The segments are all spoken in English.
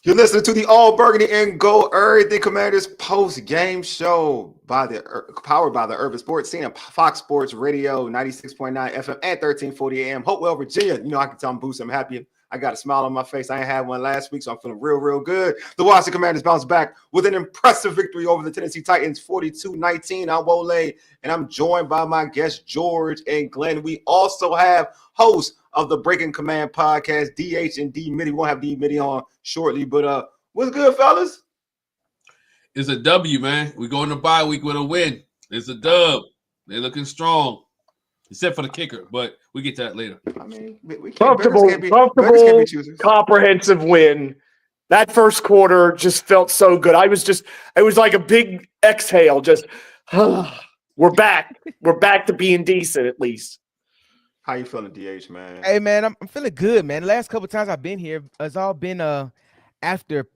You're listening to the All Burgundy and Gold Everything Commanders post-game show powered by the Urban Sports Scene and Fox Sports Radio, 96.9 FM and 1340 AM. Hopewell, Virginia. You know, I can tell I'm boosted. I'm happy. I got a smile on my face. I ain't had one last week, so I'm feeling real good. The Washington Commanders bounced back with an impressive victory over the Tennessee Titans, 42-19. I'm Wole, and I'm joined by my guests, George and Glenn. We also have hosts of the Breaking Command podcast, DH and D Mitty. We'll have D Mitty on shortly, but what's good, fellas? It's a W, man. We go in the bye week with a win. It's a dub. They're looking strong, except for the kicker, but we get to that later. I mean, we comfortable, comprehensive win. That first quarter just felt so good. It was like a big exhale. Just, we're back. We're back to being decent at least. How you feeling, DH, man? Hey, man, I'm feeling good, man. The last couple of times I've been here, it's all been after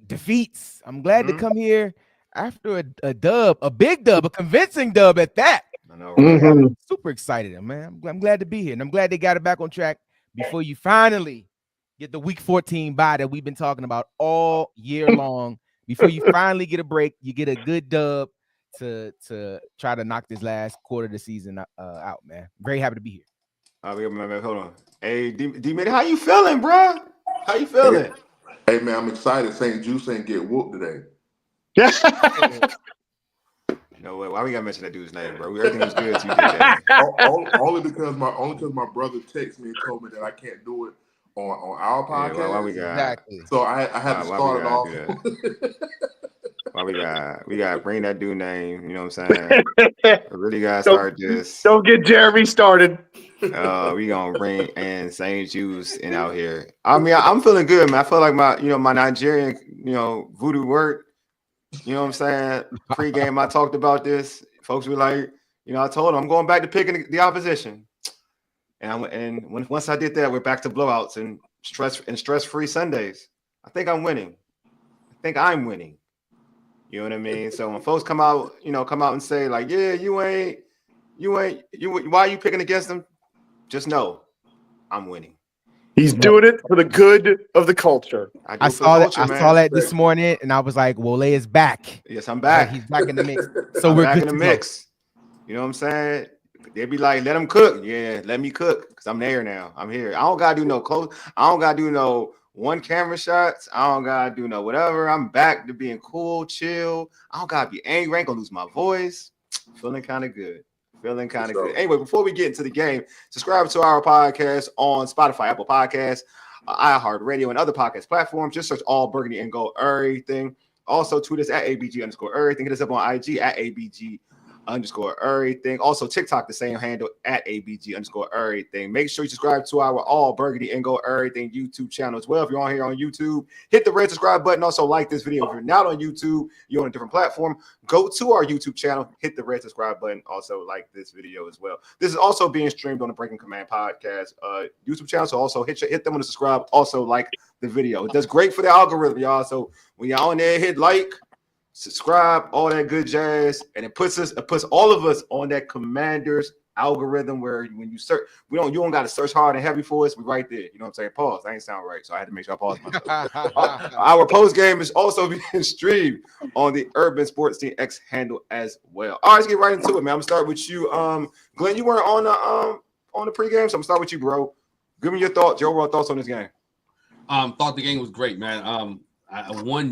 defeats. I'm glad to come here after a dub, a big dub, a convincing dub at that. I know, right? I'm super excited, man. I'm glad to be here, and I'm glad they got it back on track before you finally get the Week 14 bye that we've been talking about all year long. Before you finally get a break, you get a good dub to try to knock this last quarter of the season out, man. Very happy to be here. Hold on. Hey, D-Mitty, how you feeling, bro? How you feeling? Hey, man, I'm excited. St. Juice ain't get whooped today. You know what? Why we gotta mention that dude's name, bro? Everything was good to you. Only because my brother texted me and told me that I can't do it on our podcast. Yeah, why we got Exactly. So I had to start it off. Why we got bring that dude name, you know what I'm saying? I really gotta start this. Don't get Jeremy started. We gonna bring in St. Juice and out here. I mean, I'm feeling good, man. I feel like my Nigerian, voodoo worked. You know what I'm saying? Pre-game, I talked about this. Folks were like, I told them I'm going back to picking the opposition. And once I did that, we're back to blowouts and stress-free Sundays. I think I'm winning. You know what I mean? So when folks come out and say like, yeah, you ain't, why are you picking against them? Just know I'm winning. He's doing it for the good of the culture. I saw that this morning, and I was like, Wole is back. Yes, I'm back. He's back in the mix. So we're back good in the mix. You know what I'm saying? They'd be like, let him cook. Yeah, let me cook because I'm there now. I'm here. I don't gotta do no close. I don't gotta do no one camera shots. I don't gotta do no whatever. I'm back to being cool, chill. I don't gotta be angry. I ain't gonna lose my voice. Feeling kind of good. Anyway, before we get into the game, subscribe to our podcast on Spotify, Apple Podcasts, iHeartRadio, and other podcast platforms. Just search All Burgundy and Gold Everything. Also, tweet us at ABG_everything. Hit us up on IG at ABG_everything. Also, TikTok, the same handle at ABG_everything. Make sure you subscribe to our All Burgundy and Gold Everything YouTube channel as well. If you're on here on YouTube, hit the red subscribe button. Also, like this video. If you're not on YouTube, you're on a different platform, go to our YouTube channel, hit the red subscribe button. Also, like this video as well. This is also being streamed on the Breaking Command podcast YouTube channel. So also hit them on the subscribe. Also, like the video. It does great for the algorithm, y'all. So when you're on there, hit like, subscribe, all that good jazz, and it puts all of us on that Commanders algorithm where when you search, you don't got to search hard and heavy for us. We're right there. You know what I'm saying? Pause. I ain't sound right, so I had to make sure I pause myself. Our post game is also being streamed on the Urban Sports Team X handle as well. All right, let's get right into it, man. I'm gonna start with you, Glenn. You weren't on the pregame, so I'm gonna start with you, bro. Give me your overall thoughts on this game. Thought the game was great, man.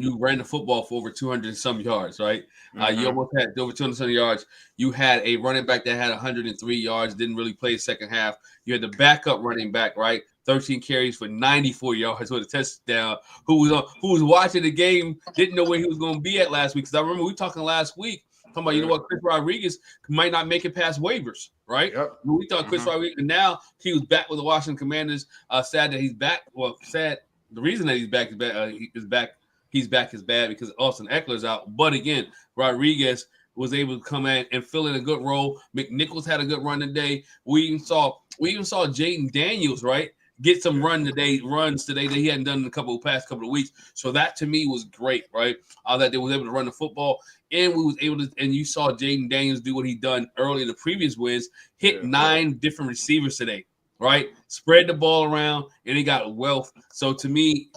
You ran the football for over 200 and some yards, right? You almost had over 200 some yards. You had a running back that had 103 yards, didn't really play the second half. You had the backup running back, right? 13 carries for 94 yards with a touchdown. Who was watching the game, didn't know where he was going to be at last week. Because I remember we were talking last week, talking about, Chris Rodriguez might not make it past waivers, right? Yep. We thought Chris Rodriguez, and now he was back with the Washington Commanders. Sad that he's back. Well, sad. The reason that he's back is bad. He's back is bad because Austin Eckler's out. But again, Rodriguez was able to come in and fill in a good role. McNichols had a good run today. We even saw Jaden Daniels, right, get some runs today that he hadn't done in the past couple of weeks. So that to me was great, right? That they was able to run the football, and we was able to. And you saw Jaden Daniels do what he done early in the previous wins, hit 9 different receivers today. Right, spread the ball around, and he got wealth. So to me,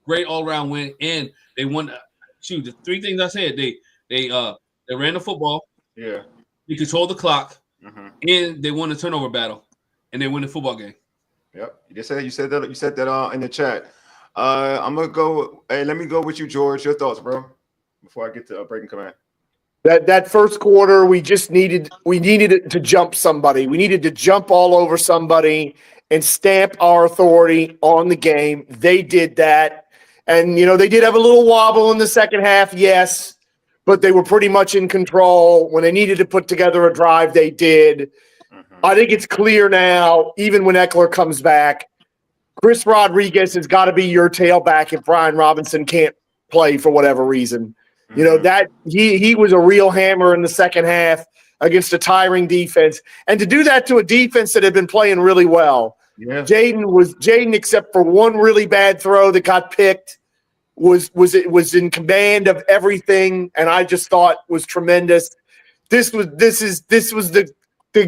great all around win, and they won. Shoot, the three things I said: they ran the football, Yeah. they controlled the clock, Mm-hmm. and they won the turnover battle, and they win the football game. Yep. You said that in the chat. I'm gonna go. Hey, let me go with you, George. Your thoughts, bro, before I get to breaking command. That first quarter, we needed it to jump somebody. We needed to jump all over somebody and stamp our authority on the game. They did that. And, they did have a little wobble in the second half, yes, but they were pretty much in control. When they needed to put together a drive, they did. Mm-hmm. I think it's clear now, even when Eckler comes back, Chris Rodriguez has got to be your tailback if Brian Robinson can't play for whatever reason. That he was a real hammer in the second half against a tiring defense. And to do that to a defense that had been playing really well. Yeah. Jaden, except for one really bad throw that got picked, was in command of everything, and I just thought was tremendous. This was the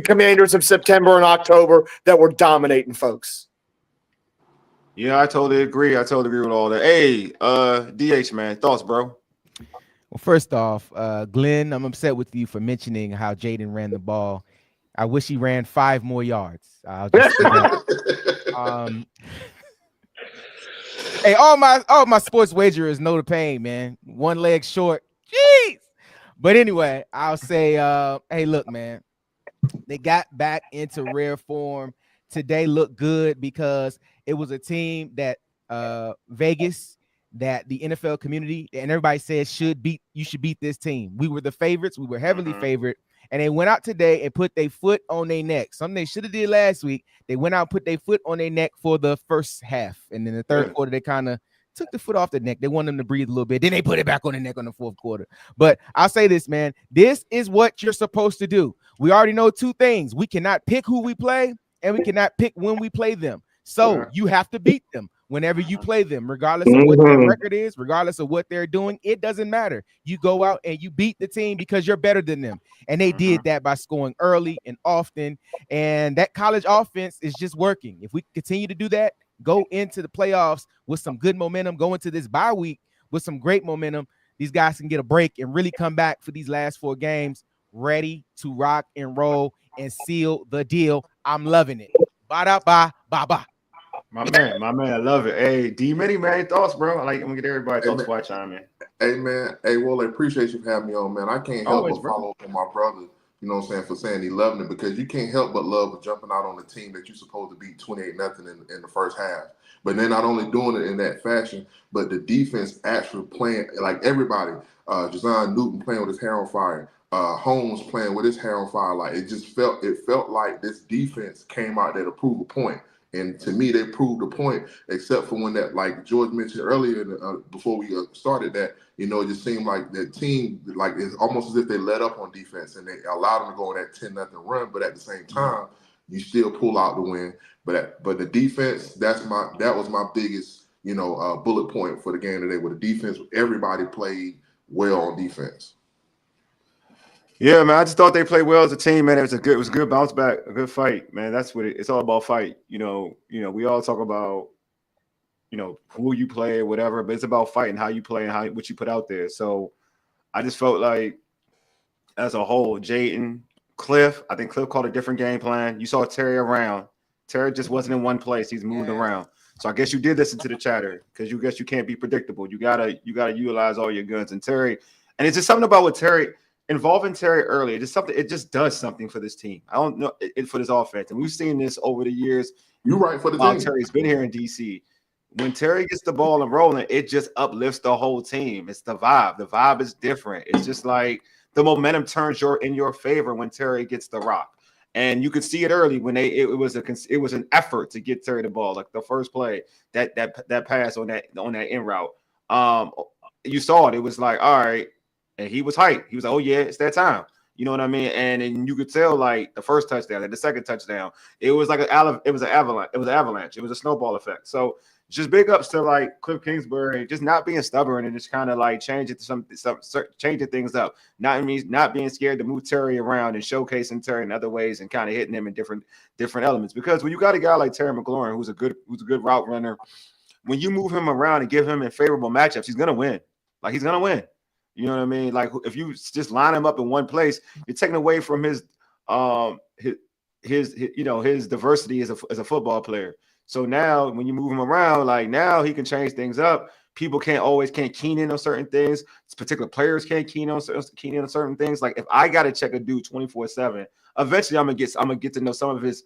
Commanders of September and October that were dominating folks. Yeah, I totally agree. with all that. Hey, DH man, thoughts, bro? Well, first off, Glenn, I'm upset with you for mentioning how Jaden ran the ball. I wish he ran 5 more yards. I'll just say that. Hey, all my sports wagerers know the pain, man. One leg short. Jeez. But anyway, I'll say, hey, look, man, they got back into rare form. Today looked good because it was a team that Vegas, that the NFL community and everybody says you should beat this team. We were the favorites. We were heavily favored. And they went out today and put their foot on their neck. Something they should have did last week. They went out and put their foot on their neck for the first half. And then the third quarter, they kind of took the foot off the neck. They wanted them to breathe a little bit. Then they put it back on the neck on the fourth quarter. But I'll say this, man. This is what you're supposed to do. We already know 2 things. We cannot pick who we play, and we cannot pick when we play them. So you have to beat them whenever you play them, regardless of what their record is, regardless of what they're doing. It doesn't matter. You go out and you beat the team because you're better than them. And they did that by scoring early and often. And that college offense is just working. If we continue to do that, go into the playoffs with some good momentum, go into this bye week with some great momentum, these guys can get a break and really come back for these last 4 games ready to rock and roll and seal the deal. I'm loving it. Ba-da-ba, ba-ba. My man, I love it. Hey, D-Mini, man, thoughts, bro? I'm gonna get everybody thoughts before I chime in. Hey, man. Hey, well, I appreciate you for having me on, man. I can't help but follow up on my brother, you know what I'm saying, for saying he loved it, because you can't help but love jumping out on the team that you're supposed to beat 28-0 in the first half. But they're not only doing it in that fashion, but the defense actually playing like everybody. Jazon Newton playing with his hair on fire. Holmes playing with his hair on fire. Like it felt like this defense came out there to prove a point. And to me, they proved a point, except for when that, like George mentioned earlier, before we started that, it just seemed like the team, like it's almost as if they let up on defense and they allowed them to go on that 10-0 run. But at the same time, you still pull out the win. But the defense, that was my biggest, bullet point for the game today. With the defense, everybody played well on defense. Yeah, man. I just thought they played well as a team, man. It was a good bounce back, a good fight, man. That's what it's all about. Fight. We all talk about, who you play, whatever, but it's about fighting, how you play, and what you put out there. So I just felt like, as a whole, Jaden, Cliff. I think Cliff called a different game plan. You saw Terry around. Terry just wasn't in one place. He's moved around. So I guess you did listen to the chatter, because you can't be predictable. You gotta utilize all your guns. And Terry, and it's just something about what Terry. Involving Terry early, it just does something for this team. I don't know for this offense, and we've seen this over the years. You're right for the while team. Terry's been here in DC. When Terry gets the ball and rolling, it just uplifts the whole team. It's the vibe. The vibe is different. It's just like the momentum turns in your favor when Terry gets the rock, and you could see it early when it was an effort to get Terry the ball. Like the first play, that pass on that in route, you saw it. It was like, all right. And he was hyped. He was like, oh, yeah, it's that time. You know what I mean? And you could tell, like, the first touchdown and the second touchdown, it was like an avalanche. It was an avalanche. It was a snowball effect. So just big ups to, like, Cliff Kingsbury, just not being stubborn and just kind of, like, changing things up. Not being scared to move Terry around and showcasing Terry in other ways and kind of hitting him in different elements. Because when you got a guy like Terry McLaurin, who's a good route runner, when you move him around and give him in favorable matchups, he's gonna win. Like he's gonna win. You know what I mean? Like if you just line him up in one place, you're taking away from his his diversity as a football player. So now when you move him around, like now he can change things up. People can't keen in on certain things. Particular players can't keen in on certain things. Like if I gotta check a dude 24/7, eventually I'm gonna get to know some of his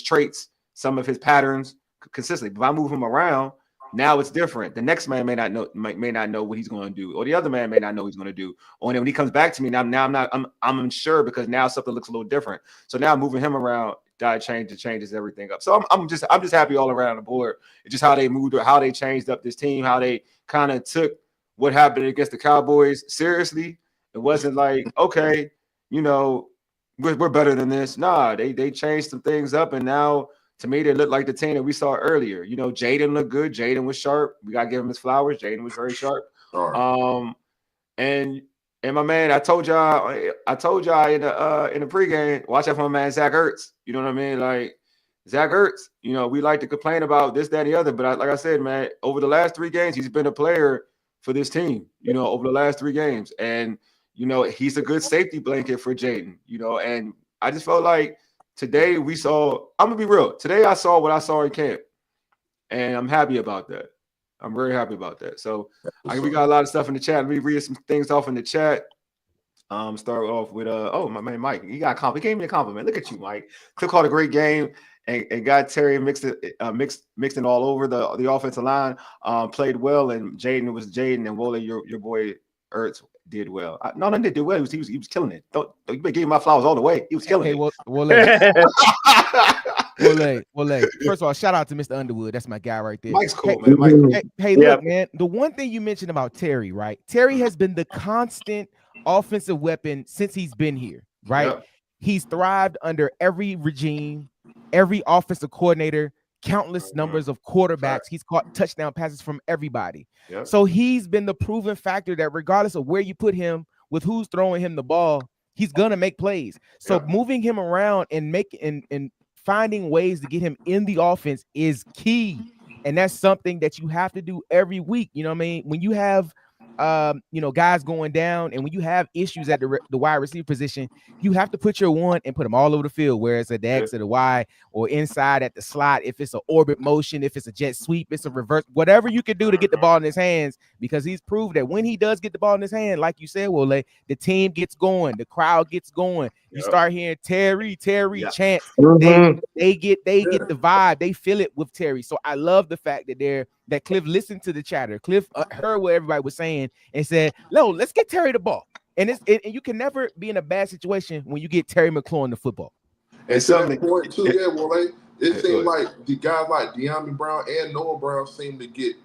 traits, some of his patterns consistently. If I move him around, now it's different. The next man may not know what he's going to do, or the other man may not know what he's going to do. Or then when he comes back to me, I'm unsure because now something looks a little different. So now moving him around, changes everything up. So I'm just happy all around the board. It's just how they moved, how they changed up this team, how they kind of took what happened against the Cowboys seriously. It wasn't like, okay, we're better than this. Nah, they changed some things up, and now to me they look like the team that we saw earlier. Jaden looked good. Jaden was sharp. We gotta give him his flowers. Jaden was very sharp. Right. And my man, I told y'all in the pregame, watch out for my man Zach Ertz. You know what I mean? Like Zach Ertz, we like to complain about this, that, and the other, but like I said, man, over the last 3 games, he's been a player for this team. Over the last 3 games, and he's a good safety blanket for Jaden. And I just felt like today we saw. I'm gonna be real. Today I saw what I saw in camp, and I'm happy about that. I'm very happy about that. So we got a lot of stuff in the chat. Let me read some things off in the chat. Start off with my man Mike. He gave me a compliment. Look at you, Mike. Cliff called a great game and got Terry mixed it all over the offensive line. Played well, and Jaden and Wole, your boy Ertz did well. No, did do well. He was killing it. Don't you better give him my flowers all the way. He was killing it. Wole. First of all, shout out to Mr. Underwood. That's my guy right there. Mike's cool, man. Look, man. The one thing you mentioned about Terry, right? Terry has been the constant offensive weapon since he's been here, right? Yeah. He's thrived under every regime, every offensive coordinator, countless numbers of quarterbacks. He's caught touchdown passes from everybody. Yep. So he's been the proven factor that regardless of where you put him, with who's throwing him the ball, he's gonna make plays. So moving him around and finding ways to get him in the offense is key. And that's something that you have to do every week. You know what I mean? When you have guys going down, and when you have issues at the wide receiver position, you have to put your one and put them all over the field, where it's at the X or the Y or inside at the slot. If it's an orbit motion, if it's a jet sweep, it's a reverse, whatever you can do to get the ball in his hands, because he's proved that when he does get the ball in his hand, like you said, Wole, the team gets going, the crowd gets going. You start hearing Terry chants. They get the vibe. They feel it with Terry. So I love the fact that Cliff listened to the chatter. Cliff heard what everybody was saying and said, "No, let's get Terry the ball." And you can never be in a bad situation when you get Terry McLaurin the football. And to that point too, Wole, it seems like the guys like De'Ami Brown and Noah Brown seem to get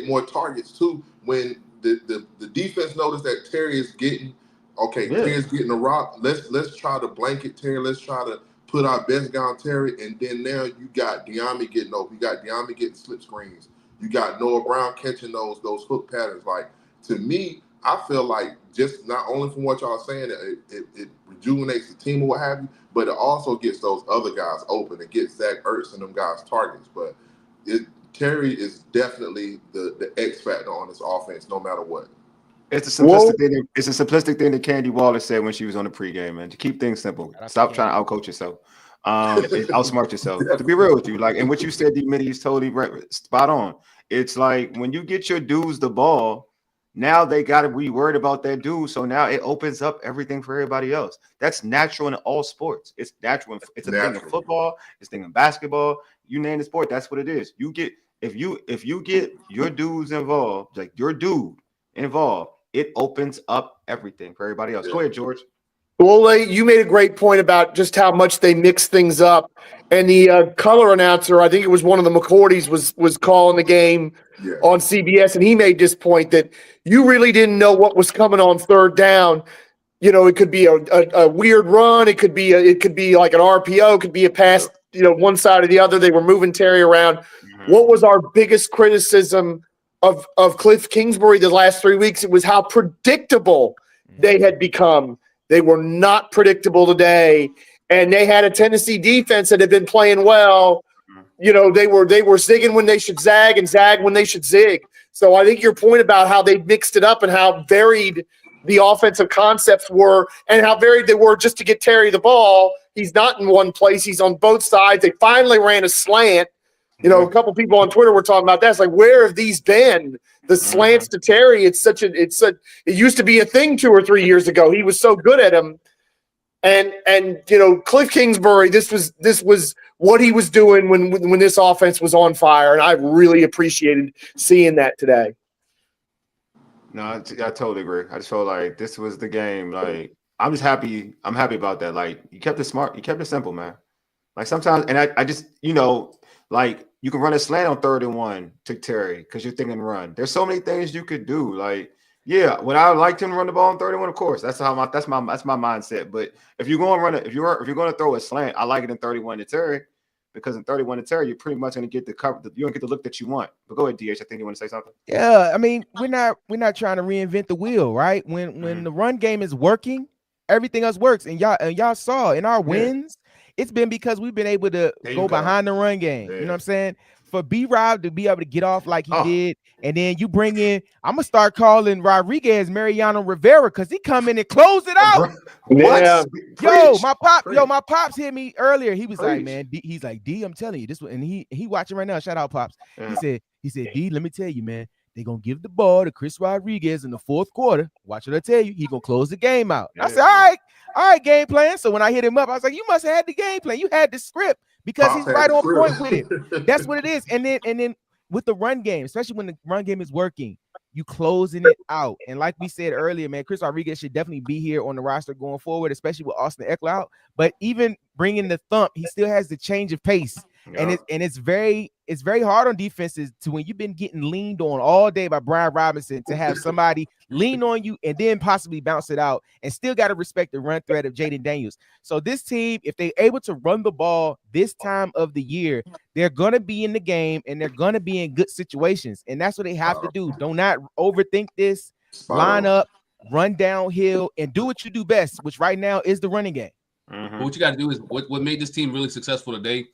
more targets too when the defense notice that Terry is getting. Terry's getting a rock. Let's try to blanket Terry. Let's try to put our best guy on Terry. And then now you got De'Ami getting open. You got De'Ami getting slip screens. You got Noah Brown catching those hook patterns. Like, to me, I feel like just not only from what y'all are saying, it rejuvenates the team or what have you, but it also gets those other guys open. It gets Zach Ertz and them guys targets. But Terry is definitely the X factor on this offense, no matter what. It's a simplistic thing that Candy Wallace said when she was on the pregame, man. To keep things simple. Stop trying to outcoach yourself. Outsmart yourself. To be real with you, like, and what you said, D-Mitty, is totally spot on. It's like when you get your dudes the ball, now they got to be worried about that dude. So now it opens up everything for everybody else. That's natural in all sports. It's natural. It's a thing in football. It's a thing in basketball. You name the sport, that's what it is. You get if you get your dudes involved, like your dude involved, it opens up everything for everybody else. Go ahead, George. Well, you made a great point about just how much they mix things up. And the color announcer, I think it was one of the McCourtys, was calling the game on CBS, and he made this point that you really didn't know what was coming on third down. It could be a weird run. It could be like an RPO. It could be a pass, one side or the other. They were moving Terry around. Mm-hmm. What was our biggest criticism of Cliff Kingsbury the last 3 weeks? It was how predictable they had become. They were not predictable today, and they had a Tennessee defense that had been playing well You know, they were zigging when they should zag and zag when they should zig. So I think your point about how they mixed it up and how varied the offensive concepts were and how varied they were just to get Terry the ball. He's not in one place. He's on both sides. They finally ran a slant. You know, a couple people on Twitter were talking about that. It's like, where have these been? The slants to Terry. It used to be a thing 2 or 3 years ago. He was so good at them. And you know, Cliff Kingsbury, this was what he was doing when this offense was on fire, and I really appreciated seeing that today. No, I totally agree. I just felt like this was the game. Like, I'm just happy. I'm happy about that. Like, you kept it smart. You kept it simple, man. Like, sometimes, and I just, you know, like, you can run a slant on 3rd and 1 to Terry because you're thinking run. There's so many things you could do. Like, yeah, would I like him to run the ball on 3rd and 1? Of course, that's my mindset. But if you're going to run it, if you're going to throw a slant, I like it in 31 to Terry because in 31 to Terry, you're pretty much going to get the cover. You don't get the look that you want. But go ahead, DH. I think you want to say something. Yeah, I mean, we're not trying to reinvent the wheel, right? When the run game is working, everything else works. And y'all saw in our wins, it's been because we've been able to go behind the run game. You know what I'm saying? For B-Rob to be able to get off like he did, and then you bring in, I'm gonna start calling Rodriguez Mariano Rivera because he come in and close it out. Yeah. Yo, my pops hit me earlier. He was like, man, he's like, D, I'm telling you this one, and he watching right now. Shout out, Pops. Yeah. He said, D, let me tell you, man, they're gonna give the ball to Chris Rodriguez in the 4th quarter. Watch what I tell you, he gonna close the game out. I said, all right, game plan. So when I hit him up, I was like, you must have had the game plan. You had the script. Because he's right on point with it. That's what it is. And then with the run game, especially when the run game is working, you closing it out. And like we said earlier, man, Chris Rodriguez should definitely be here on the roster going forward, especially with Austin Eckler out. But even bringing the thump, he still has the change of pace. Yeah. And it's very hard on defenses to when you've been getting leaned on all day by Brian Robinson to have somebody lean on you and then possibly bounce it out and still got to respect the run threat of Jaden Daniels. So this team, if they're able to run the ball this time of the year, they're going to be in the game and they're going to be in good situations. And that's what they have to do. Do not overthink this. Line up, run downhill, and do what you do best, which right now is the running game. But what you got to do is what made this team really successful today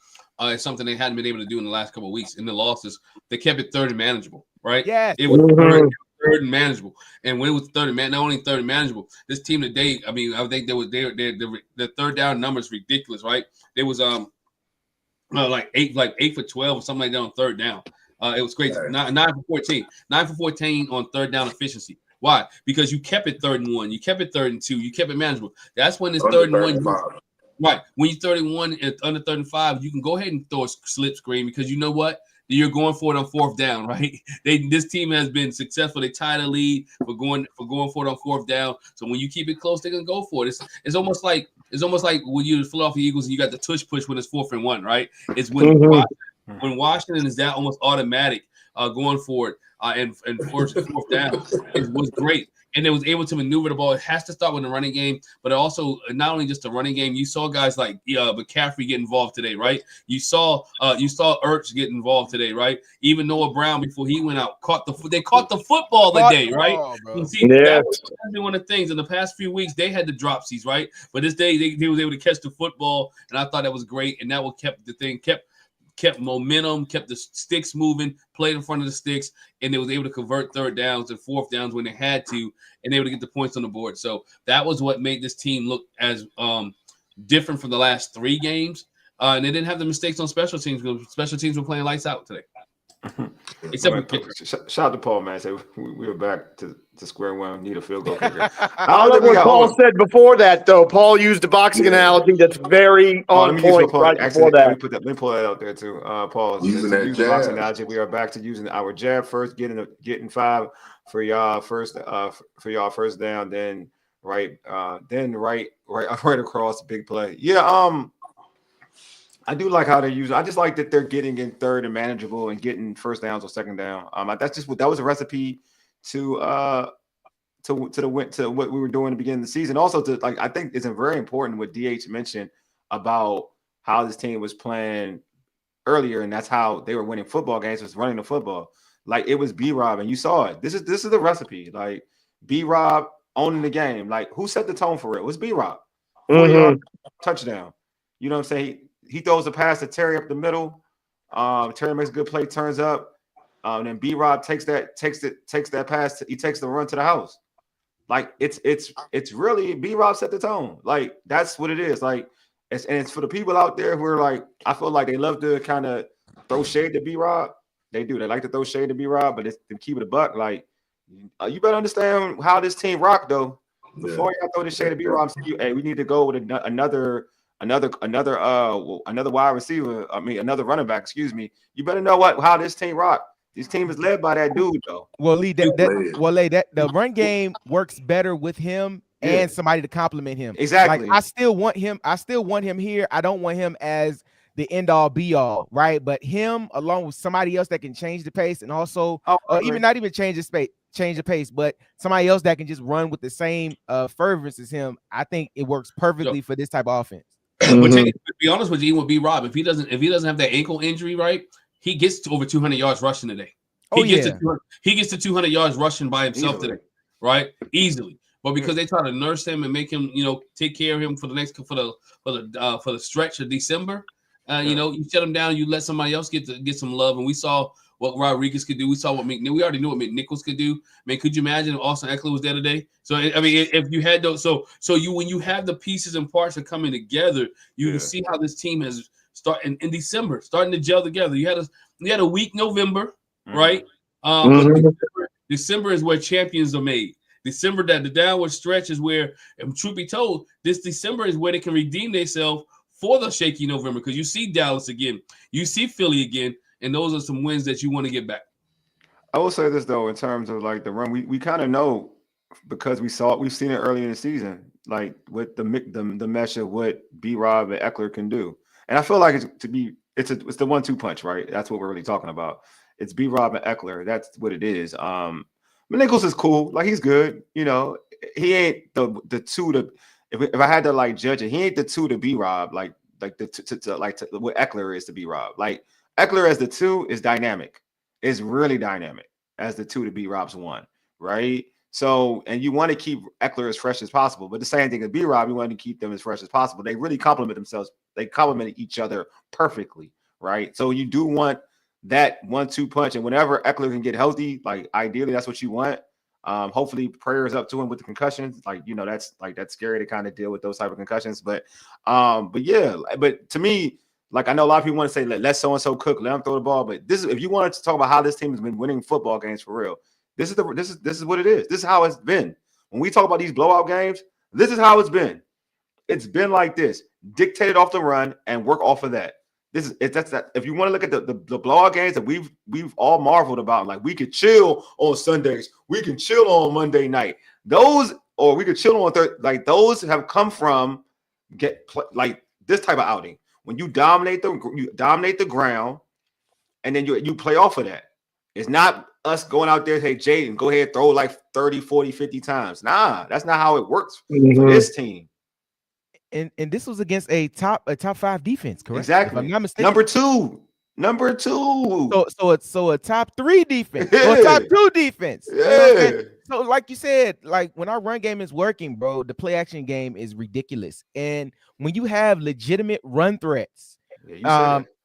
is something they hadn't been able to do in the last couple of weeks. In the losses, they kept it 3rd and manageable, right? Yes. It was 3rd and manageable. And when it was 3rd and not only 3rd and manageable, this team today, I mean, I think the 3rd down numbers ridiculous, right? It was like 8 for 12 or something like that on 3rd down. It was crazy. 9 for 14. 9 for 14 on 3rd down efficiency. Why? Because you kept it 3rd and 1, you kept it 3rd and 2, you kept it manageable. That's when it's 3rd and 1. Right. When you're 31 and under 35, you can go ahead and throw a slip screen because you know what? You're going for it on 4th down, right? This team has been successful. They tie the lead for going for it on 4th down. So when you keep it close, they're gonna go for it. It's almost like when you flew off the Eagles and you got the tush push when it's 4th and 1, right? It's when Washington is that almost automatic going for it and 4th down. It was great. And it was able to maneuver the ball. It has to start with the running game, but also not only just the running game. You saw guys like McCaffrey get involved today, right? You saw Ertz get involved today, right? Even Noah Brown before he went out caught the football today, right? You see, that was one of the things in the past few weeks they had the dropsies, right? But this day they was able to catch the football, and I thought that was great. And that will kept the thing kept momentum, kept the sticks moving, played in front of the sticks, and they was able to convert 3rd downs and 4th downs when they had to, and they were able to get the points on the board. So that was what made this team look as different from the last 3 games. And they didn't have the mistakes on special teams because special teams were playing lights out today. Except shout out to Paul, man. Say we were back to square one. Need a field goal kicker. I love what Paul said before that, though. Paul used a boxing analogy that's very on point right before that. Let me pull that out there too. Paul using that use boxing analogy. We are back to using our jab first, getting 5 for y'all first down, then right across the big play. Yeah, I do like how they use it. I just like that they're getting in 3rd and manageable and getting 1st downs or 2nd down. That was a recipe to what we were doing at the beginning of the season. Also, I think it's very important what DH mentioned about how this team was playing earlier, and that's how they were winning football games, was running the football. Like, it was B-Rob, and you saw it. This is the recipe. Like, B-Rob owning the game. Like, who set the tone for it? It was B-Rob. 40-yard touchdown. You know what I'm saying? He throws a pass to Terry up the middle. Terry makes a good play, turns up. Then B-Rob takes that pass. He takes the run to the house. Like it's really B-Rob set the tone. Like that's what it is. Like it's for the people out there who are like, I feel like they love to kind of throw shade to B-Rob. They do. They like to throw shade to B-Rob, but it's to keep it a buck. Like you better understand how this team rock though. Before y'all throw the shade to B-Rob, hey, we need to go with another wide receiver. I mean, another running back. Excuse me. You better know how this team rock. This team is led by that dude, though. Well, Lee, the run game works better with him and somebody to complement him. Exactly. Like I still want him here. I don't want him as the end all be all, right? But him along with somebody else that can change the pace and also even not even change the pace, but somebody else that can just run with the same fervence as him. I think it works perfectly for this type of offense. But to be honest with you, even with B-Rob, if he doesn't have that ankle injury, right? He gets to over 200 yards rushing today. He gets to 200 yards rushing by himself today, right? Easily. But because they try to nurse him and make him, take care of him for the stretch of December, you shut him down, you let somebody else get some love. And we saw what Rodriguez could do. We saw what we already knew what McNichols could do. Man, could you imagine if Austin Eckler was there today? So I mean, if you had those, when you have the pieces and parts are coming together, you can see how this team has started in December, starting to gel together. You had a weak November, right? But December is where champions are made. December, that the downward stretch is where, and truth be told, this December is where they can redeem themselves for the shaky November, because you see Dallas again, you see Philly again, and those are some wins that you want to get back. I will say this though, in terms of like the run, we kind of know because we've seen it early in the season, like with the mesh of what B-Rob and Eckler can do. And I feel like it's the 1-2 punch, right? That's what we're really talking about. It's B-Rob and Eckler. That's what it is. McNichols is cool. Like he's good. He ain't the two to. If I had to like judge it, he ain't the two to B-Rob. Like what Eckler is to B-Rob. Like Eckler as the two is dynamic. Is really dynamic as the two to B-Rob's one, right? So, and you want to keep Eckler as fresh as possible, but the same thing as B-Rob, you want to keep them as fresh as possible. They really complement themselves. They complement each other perfectly, right? So you do want that 1-2 punch, and whenever Eckler can get healthy, like ideally that's what you want. Hopefully prayers up to him with the concussions. That's scary to kind of deal with those type of concussions. But to me, like I know a lot of people want to say let so-and-so cook, let him throw the ball. But if you wanted to talk about how this team has been winning football games for real, this is what it is. This is how it's been. When we talk about these blowout games, this is how it's been. It's been like this, dictated off the run and work off of that. That's that. If you want to look at the blowout games that we've all marveled about, like we could chill on Sundays, we can chill on Monday night. Or we could chill on Thursday. Like those have come from like this type of outing when you dominate the ground, and then you play off of that. It's not us going out there, hey, Jaden, go ahead, throw like 30, 40, 50 times. Nah, that's not how it works for this team. And this was against a top 5 defense, correct? Exactly. If I'm not mistaken. Number two. So a top 3 defense, or a top 2 defense. Yeah. So like you said, like when our run game is working, bro, the play action game is ridiculous. And when you have legitimate run threats,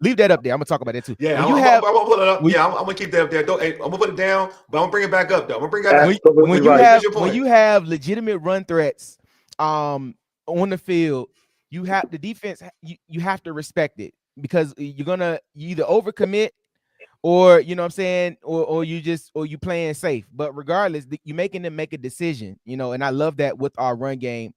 leave that up there. I'm gonna talk about that too. Yeah, I'm gonna put it up. I'm gonna keep that up there. I'm gonna put it down, but I'm gonna bring it back up though. I'm gonna bring that up. When you have legitimate run threats on the field, you have the defense, you have to respect it, because you either overcommit or you know what I'm saying, or you playing safe. But regardless, you're making them make a decision, and I love that with our run game,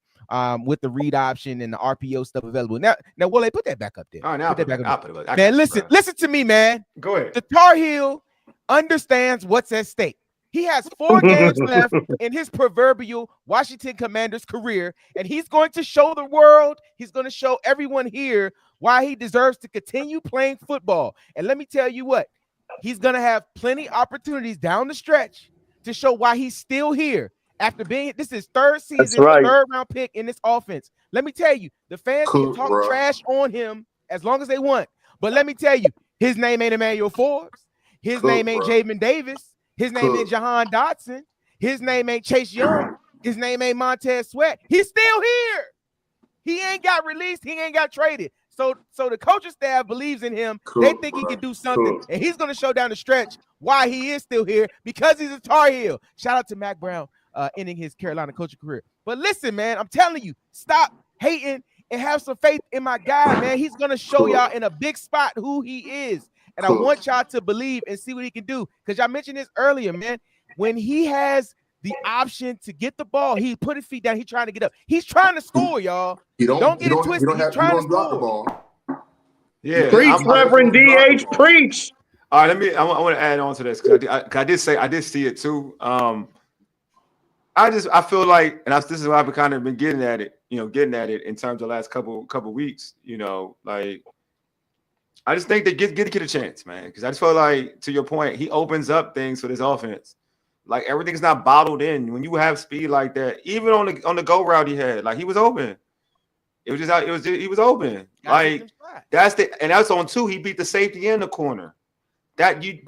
with the read option and the RPO stuff available. Now, Wale, put that back up there. All right, now put that back up. Man, listen to me, man. Go ahead. The Tar Heel understands what's at stake. He has 4 games left in his proverbial Washington Commanders career, and he's going to show the world, he's going to show everyone here why he deserves to continue playing football. And let me tell you what, he's going to have plenty opportunities down the stretch to show why he's still here. After being, this is 3rd season, right. 3rd round pick in this offense. Let me tell you, the fans can talk trash on him as long as they want. But let me tell you, his name ain't Emmanuel Forbes. His name ain't Jamin Davis. His name ain't Jahan Dotson. His name ain't Chase Young. His name ain't Montez Sweat. He's still here. He ain't got released. He ain't got traded. So the coaching staff believes in him. They think he can do something, and he's going to show down the stretch why he is still here, because he's a Tar Heel. Shout out to Mac Brown ending his Carolina coaching career. But listen, man, I'm telling you, stop hating and have some faith in my guy, man. He's going to show y'all in a big spot who he is. And I want y'all to believe and see what he can do, because y'all mentioned this earlier, man. When he has the option to get the ball, he put his feet down. He's trying to get up. He's trying to score, y'all. Don't get it twisted. He's trying to score. Yeah, preach, Reverend DH, preach. All right, I want to add on to this, because I did see it too. I feel like, and this is why I've kind of been getting at it in terms of the last couple weeks. Like, I just think they get a chance, man, because I just feel like, to your point, he opens up things for this offense. Like, everything's not bottled in. When you have speed like that, even on the go route he had, like, he was open. It was just out. He was open. Like, that's on two. He beat the safety in the corner. He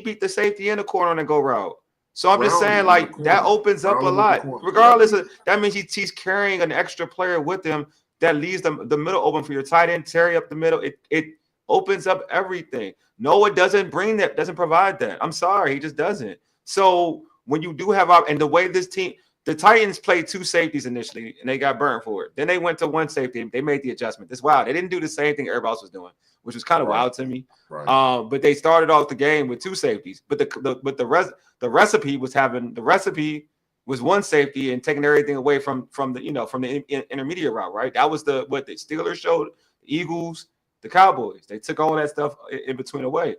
beat the safety in the corner on the go route. So I'm just saying, like, that opens up a lot. Regardless of that, means he's carrying an extra player with him that leaves the middle open for your tight end, Terry up the middle. It opens up everything. Noah doesn't provide that. I'm sorry, he just doesn't. So when you do have and the way this team, the Titans played two safeties initially, and they got burned for it. Then they went to one safety, and they made the adjustment. It's wild. They didn't do the same thing everybody else was doing, which was kind of wild to me. Right. But they started off the game with two safeties. But the recipe was one safety and taking everything away from the intermediate route. Right. That was what the Steelers showed, the Eagles, the Cowboys. They took all that stuff in between away.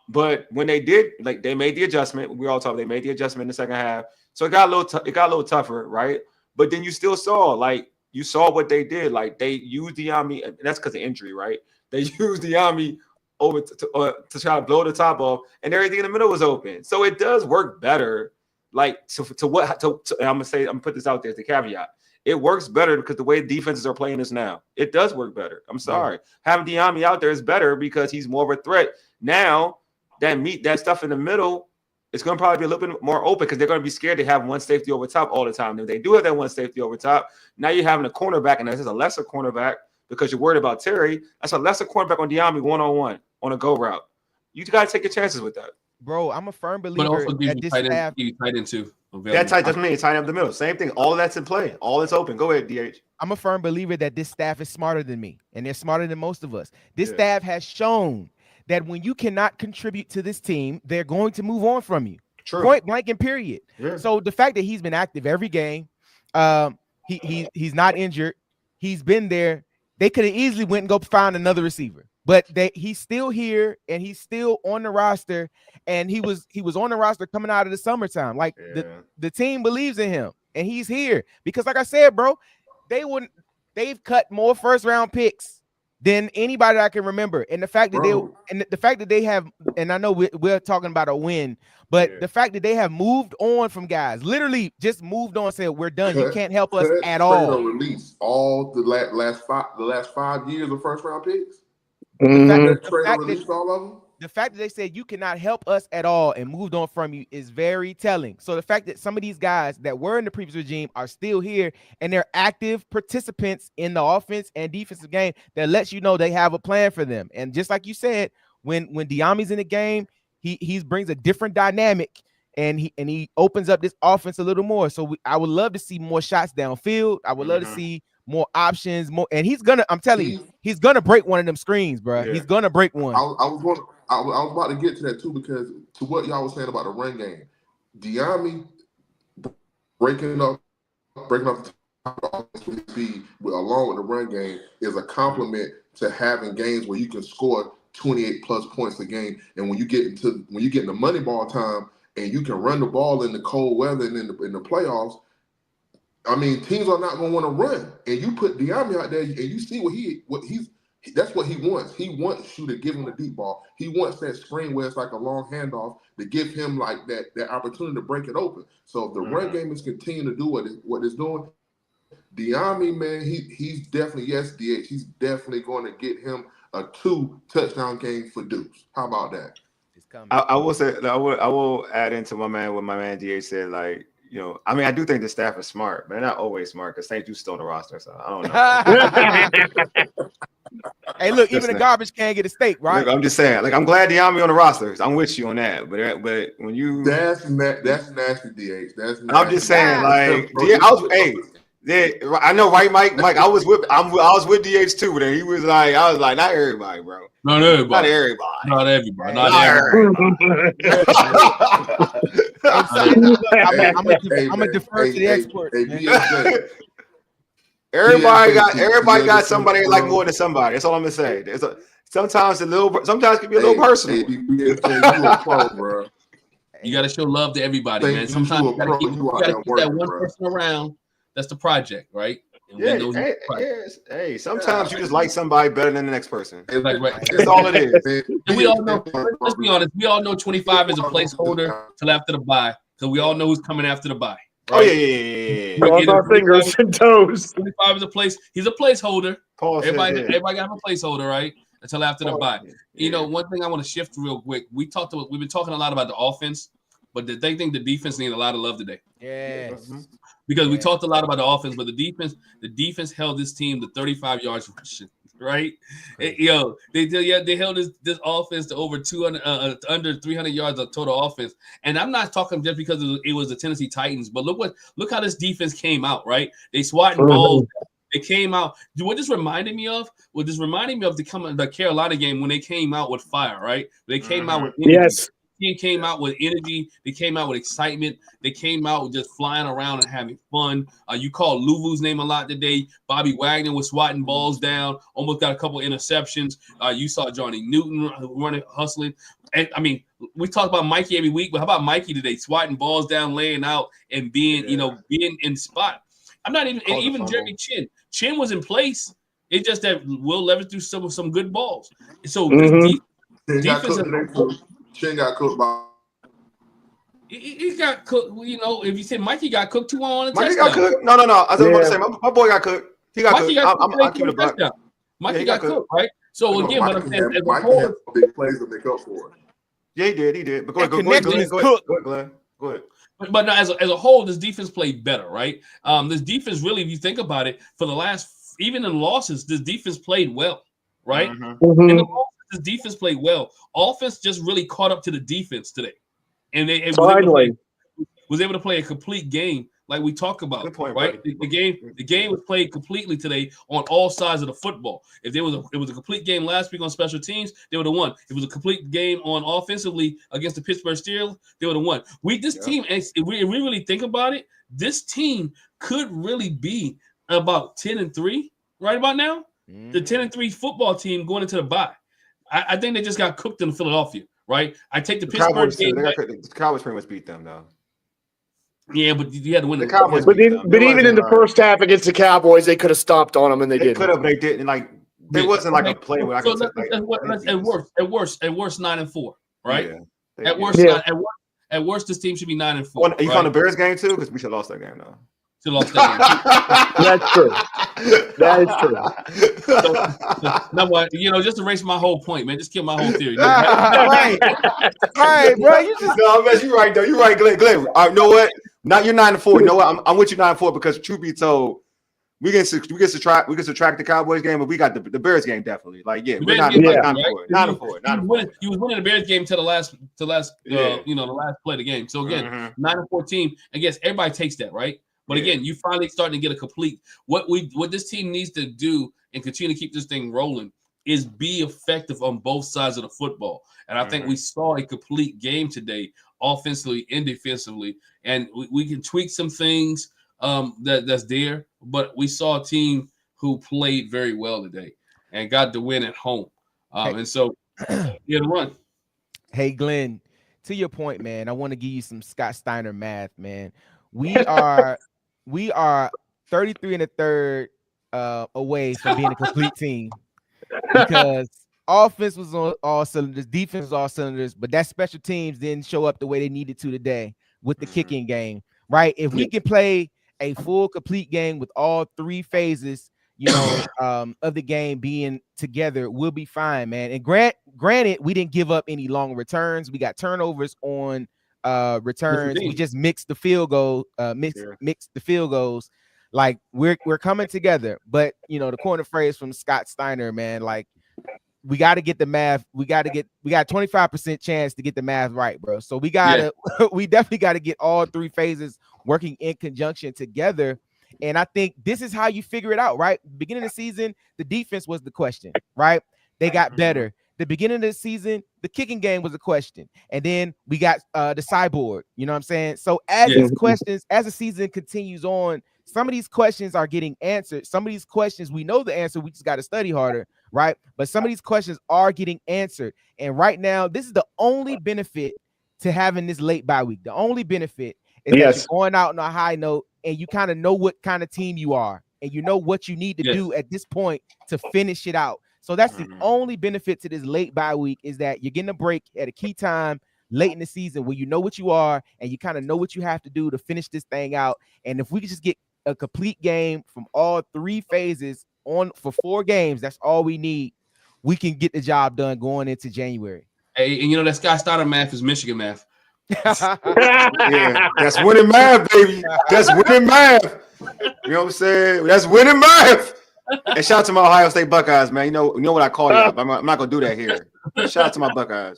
But when they did, like, they made the adjustment. We all talked. They made the adjustment in the second half. So it got a little tougher, right? But then you still saw, like, you saw what they did. Like, they used Diami, and that's because of injury, right? They used Diami over to try to blow the top off, and everything in the middle was open. So it does work better. Like, I'm gonna put this out there as the caveat. It works better because the way defenses are playing this now, it does work better. I'm sorry, having Diami out there is better because he's more of a threat now. That stuff in the middle, it's going to probably be a little bit more open because they're going to be scared to have one safety over top all the time. If they do have that one safety over top, now you're having a cornerback, and this is a lesser cornerback because you're worried about Terry. That's a lesser cornerback on Diami one-on-one on a go route. You got to take your chances with that. Bro, I'm a firm believer that this staff tight end too. That tight doesn't mean it's tight up the middle. Same thing. All of that's in play. All is open. Go ahead, DH. I'm a firm believer that this staff is smarter than me, and they're smarter than most of us. This staff has shown that when you cannot contribute to this team, they're going to move on from you. True. Point blank and period. Yeah. So the fact that he's been active every game, he's not injured, he's been there. They could have easily went and go find another receiver, but he's still here and he's still on the roster. And he was on the roster coming out of the summertime. Like, the team believes in him, and he's here because, like I said, bro, they've cut more first round picks than anybody that I can remember. And the fact that they have, and I know we're talking about a win, but the fact that they have moved on from guys, literally just moved on, said, we're done. You can't help us at all. Release all the last 5 years of first round picks. The fact that they said you cannot help us at all and moved on from you is very telling. So the fact that some of these guys that were in the previous regime are still here and they're active participants in the offense and defensive game, that lets you know they have a plan for them. And just like you said, when Diami's in the game, he brings a different dynamic, and he opens up this offense a little more. So I would love to see more shots downfield. I would love to see more options, and I'm telling you, he's gonna break one of them screens, bro. He's gonna break one. I was about to get to that too, because to what y'all was saying about the run game, Diami breaking up the top speed along with the run game is a compliment to having games where you can score 28 plus points a game. And when you get into money ball time and you can run the ball in the cold weather and in the playoffs, I mean, teams are not going to want to run. And you put Diami out there and you see that's what he wants. He wants you to give him the deep ball. He wants that screen where it's like a long handoff to give him like that opportunity to break it open. So if the run game is continuing to do what it's doing, Diami, man, he's definitely, yes, DH, he's definitely going to get him a 2 touchdown game for Deuce. How about that? I will say, I will add into what my man DH said. Like, I mean, I do think the staff is smart, but they're not always smart because St. Jude's still on the roster, so I don't know. Hey, look, even a garbage can get a steak, right? Look, I'm just saying. Like, I'm glad De'Ami on the roster. I'm with you on that. But when you that's nasty, DH. That's nasty. I'm just saying, like, I know, right, Mike? Mike, I was with DH too, but he was like, I was like, not everybody, bro. Not everybody. Not everybody. Not everybody. I'm gonna defer to the experts. Everybody got somebody like more than somebody. That's all I'm gonna say. Sometimes it can be a little personal. You a pro, bro. You got to show love to everybody, man. Sometimes you got to keep that one person around. That's the project, right? Hey, sometimes you just like somebody better than the next person. Right. That's all it is. And we all know, let's be honest, we all know 25 is a placeholder till after the bye, because we all know who's coming after the bye. Right? Oh, yeah. Cross our fingers and toes. 25 is a place. He's a placeholder. Everybody got a placeholder, right? Until after the bye. You know, one thing I want to shift real quick. We've been talking a lot about the offense, but they think the defense needs a lot of love today. Yes. Because we talked a lot about the offense, but the defense held this team to 35 yards rushing, right? They held this offense to over 200, under 300 yards of total offense. And I'm not talking just because it was the Tennessee Titans, but look how this defense came out, right? They swatting balls. They came out. What this reminded me of? The Carolina game when they came out with fire, right? They came out with energy. Yes. Team came out with energy. They came out with excitement. They came out with just flying around and having fun. You called Luvu's name a lot today. Bobby Wagner was swatting balls down. Almost got a couple interceptions. You saw Johnny Newton running, hustling. And I mean, we talk about Mikey every week, but how about Mikey today? Swatting balls down, laying out, and being in spot. I'm not even Jeremy Chin. Chin was in place. It's just that Will Levis threw some good balls. So defense. Chin got cooked by. He got cooked. You know, if you said Mikey got cooked too on a touchdown. Mikey got cooked. No. I was about to say my boy got cooked. He got Mikey cooked. Mikey got cooked, right? So again, Mikey had big plays to make up for it. Yeah, he did. But go ahead, Glenn. Go ahead. But now, as a whole, this defense played better, right? This defense really, if you think about it, for the last, even in losses, this defense played well, right? In the losses, this defense played well. Offense just really caught up to the defense today, and they was able to play a complete game, like we talk about. Good point, right? The game was played completely today on all sides of the football. If it was a complete game last week on special teams, they would have won. If it was a complete game on offensively against the Pittsburgh Steelers, they would have won. Team, if we really think about it, this team could really be about 10-3 right about now. The 10-3 football team going into the bye. I think they just got cooked in Philadelphia, right? I take the Pittsburgh game. The Cowboys pretty much beat them, though. Yeah, but you had to win the Cowboys. But even in the first half against the Cowboys, they could have stomped on them, and they didn't. Could have, they didn't. Like there wasn't like a play where I could say at worst 9-4, right? Yeah. At worst, this team should be 9-4. Are you on the Bears game too? Because we should have lost that game though. That's true. That is true. So, just erase my whole point, man. Just kill my whole theory. Right, bro. You're right though. You're right, Glenn. All right, you know what? Now you're 9-4. You know what? I'm with you 9-4 because truth be told, we can subtract the Cowboys game, but we got the Bears game definitely. Like, yeah, we're not 9-4. You was winning the Bears game to the last the last play of the game. So again, 9-4 team. I guess everybody takes that, right? But again, you finally starting to get a complete. What this team needs to do and continue to keep this thing rolling is be effective on both sides of the football. And I think we saw a complete game today, offensively and defensively. And we can tweak some things that's there, but we saw a team who played very well today and got the win at home. And so you had to run. Hey, Glenn, to your point, man, I want to give you some Scott Steiner math, man. We are 33 1/3 away from being a complete team because offense was on all cylinders, defense was all cylinders, but that special teams didn't show up the way they needed to today with the kicking game, right? If we can play a full complete game with all three phases, of the game being together, we'll be fine, man. And granted, we didn't give up any long returns. We got turnovers on returns. We just mixed the field goal, mixed the field goals. Like we're coming together. But the corner phrase from Scott Steiner, man, like we got to get the math. We got 25% chance to get the math right, bro. So we gotta, we definitely got to get all three phases working in conjunction together. And I think this is how you figure it out, right? Beginning of the season, the defense was the question, right? They got better. The beginning of the season, the kicking game was a question. And then we got the cyborg, you know what I'm saying? So as these questions, as the season continues on, some of these questions are getting answered. Some of these questions, we know the answer. We just got to study harder, right? But some of these questions are getting answered. And right now, this is the only benefit to having this late bye week. The only benefit is that you're going out on a high note and you kind of know what kind of team you are. And you know what you need to do at this point to finish it out. So that's the only benefit to this late bye week, is that you're getting a break at a key time late in the season where you know what you are and you kind of know what you have to do to finish this thing out. And if we could just get a complete game from all three phases on for 4 games, that's all we need. We can get the job done going into January. Hey, and you know that Scott Stoddard math is Michigan math. Yeah, that's winning math, baby. That's winning math. You know what I'm saying? That's winning math. And shout out to my Ohio State Buckeyes, man. You know what I call y'all. I'm not gonna do that here. Shout out to my Buckeyes.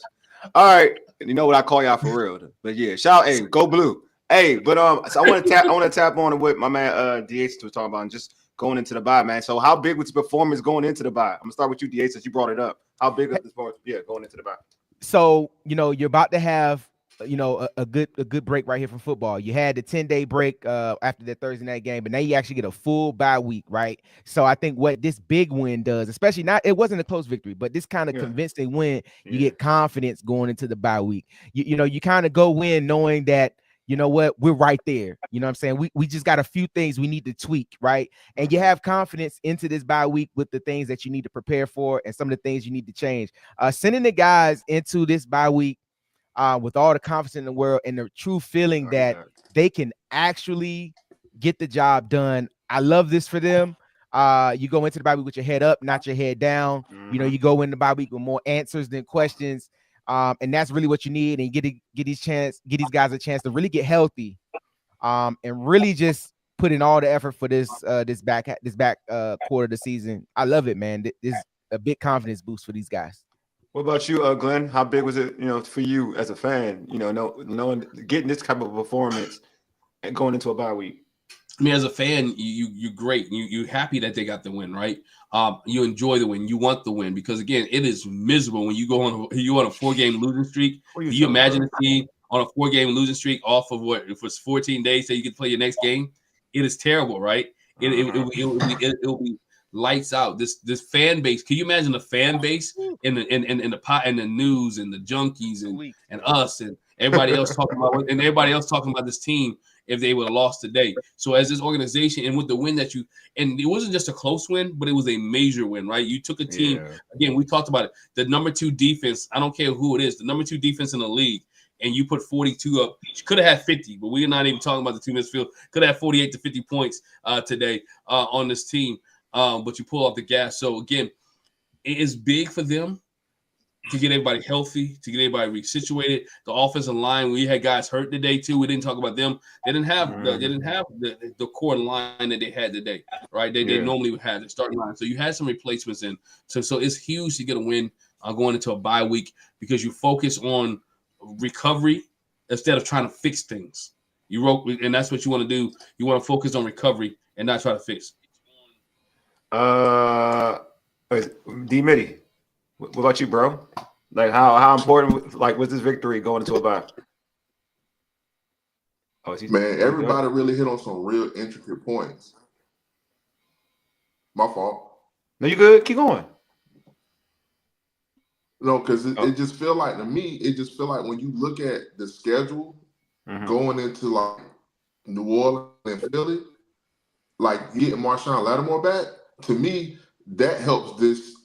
All right, you know what I call y'all for real. But yeah, shout, hey, go blue. Hey, but so I want to tap on what my man DH was talking about, and just going into the bye, man. So how big was the performance going into the bye? I'm gonna start with you, DH, since you brought it up. How big was the performance? Yeah, going into the bye. So you're about to have a good break right here from football. You had the 10-day break after the Thursday night game, but now you actually get a full bye week, right? So I think what this big win does, especially it wasn't a close victory, but this kind of convincing win, you get confidence going into the bye week. You kind of go in knowing that, you know what, we're right there. You know what I'm saying? We just got a few things we need to tweak, right? And you have confidence into this bye week with the things that you need to prepare for and some of the things you need to change. Sending the guys into this bye week with all the confidence in the world and the true feeling that they can actually get the job done. I love this for them. You go into the bye week with your head up, not your head down. You go in the bye week with more answers than questions. And that's really what you need. And get these guys a chance to really get healthy, and really just put in all the effort for this back quarter of the season. I love it, man. This is a big confidence boost for these guys. What about you, Glenn? How big was it, for you as a fan, knowing getting this type of performance and going into a bye week? I mean, as a fan, you're great. You're happy that they got the win, right? You enjoy the win. You want the win because, again, it is miserable when you go on a 4-game losing streak. Do you imagine a team on a 4-game losing streak off of what, if it was 14 days so you can play your next game? It is terrible, right? It will be lights out. This fan base. Can you imagine the fan base in the pot and the news and the junkies and us and everybody else talking about this team if they would have lost today? So as this organization and with the win that and it wasn't just a close win, but it was a major win, right? You took a team, again, we talked about it, the number 2 defense, I don't care who it is, the number 2 defense in the league, and you put 42 up. You could have had 50, but we're not even talking about the 2 minutes field. Could have had 48 to 50 points today on this team, but you pull off the gas. So again, it is big for them to get everybody healthy, to get everybody resituated. The offensive line, we had guys hurt today too. We didn't talk about them. They didn't have the core line that they had today, right? They normally would have the starting line. So you had some replacements in. So it's huge to get a win going into a bye week because you focus on recovery instead of trying to fix things. And that's what you want to do. You want to focus on recovery and not try to fix. D-Mitty, what about you, bro? Like how important was this victory going into a bye? Man, everybody really hit on some real intricate points. My fault. No, you good. Keep going. No, because it just feel like, to me, when you look at the schedule going into like New Orleans and Philly, like getting Marshawn Lattimore back, to me, that helps this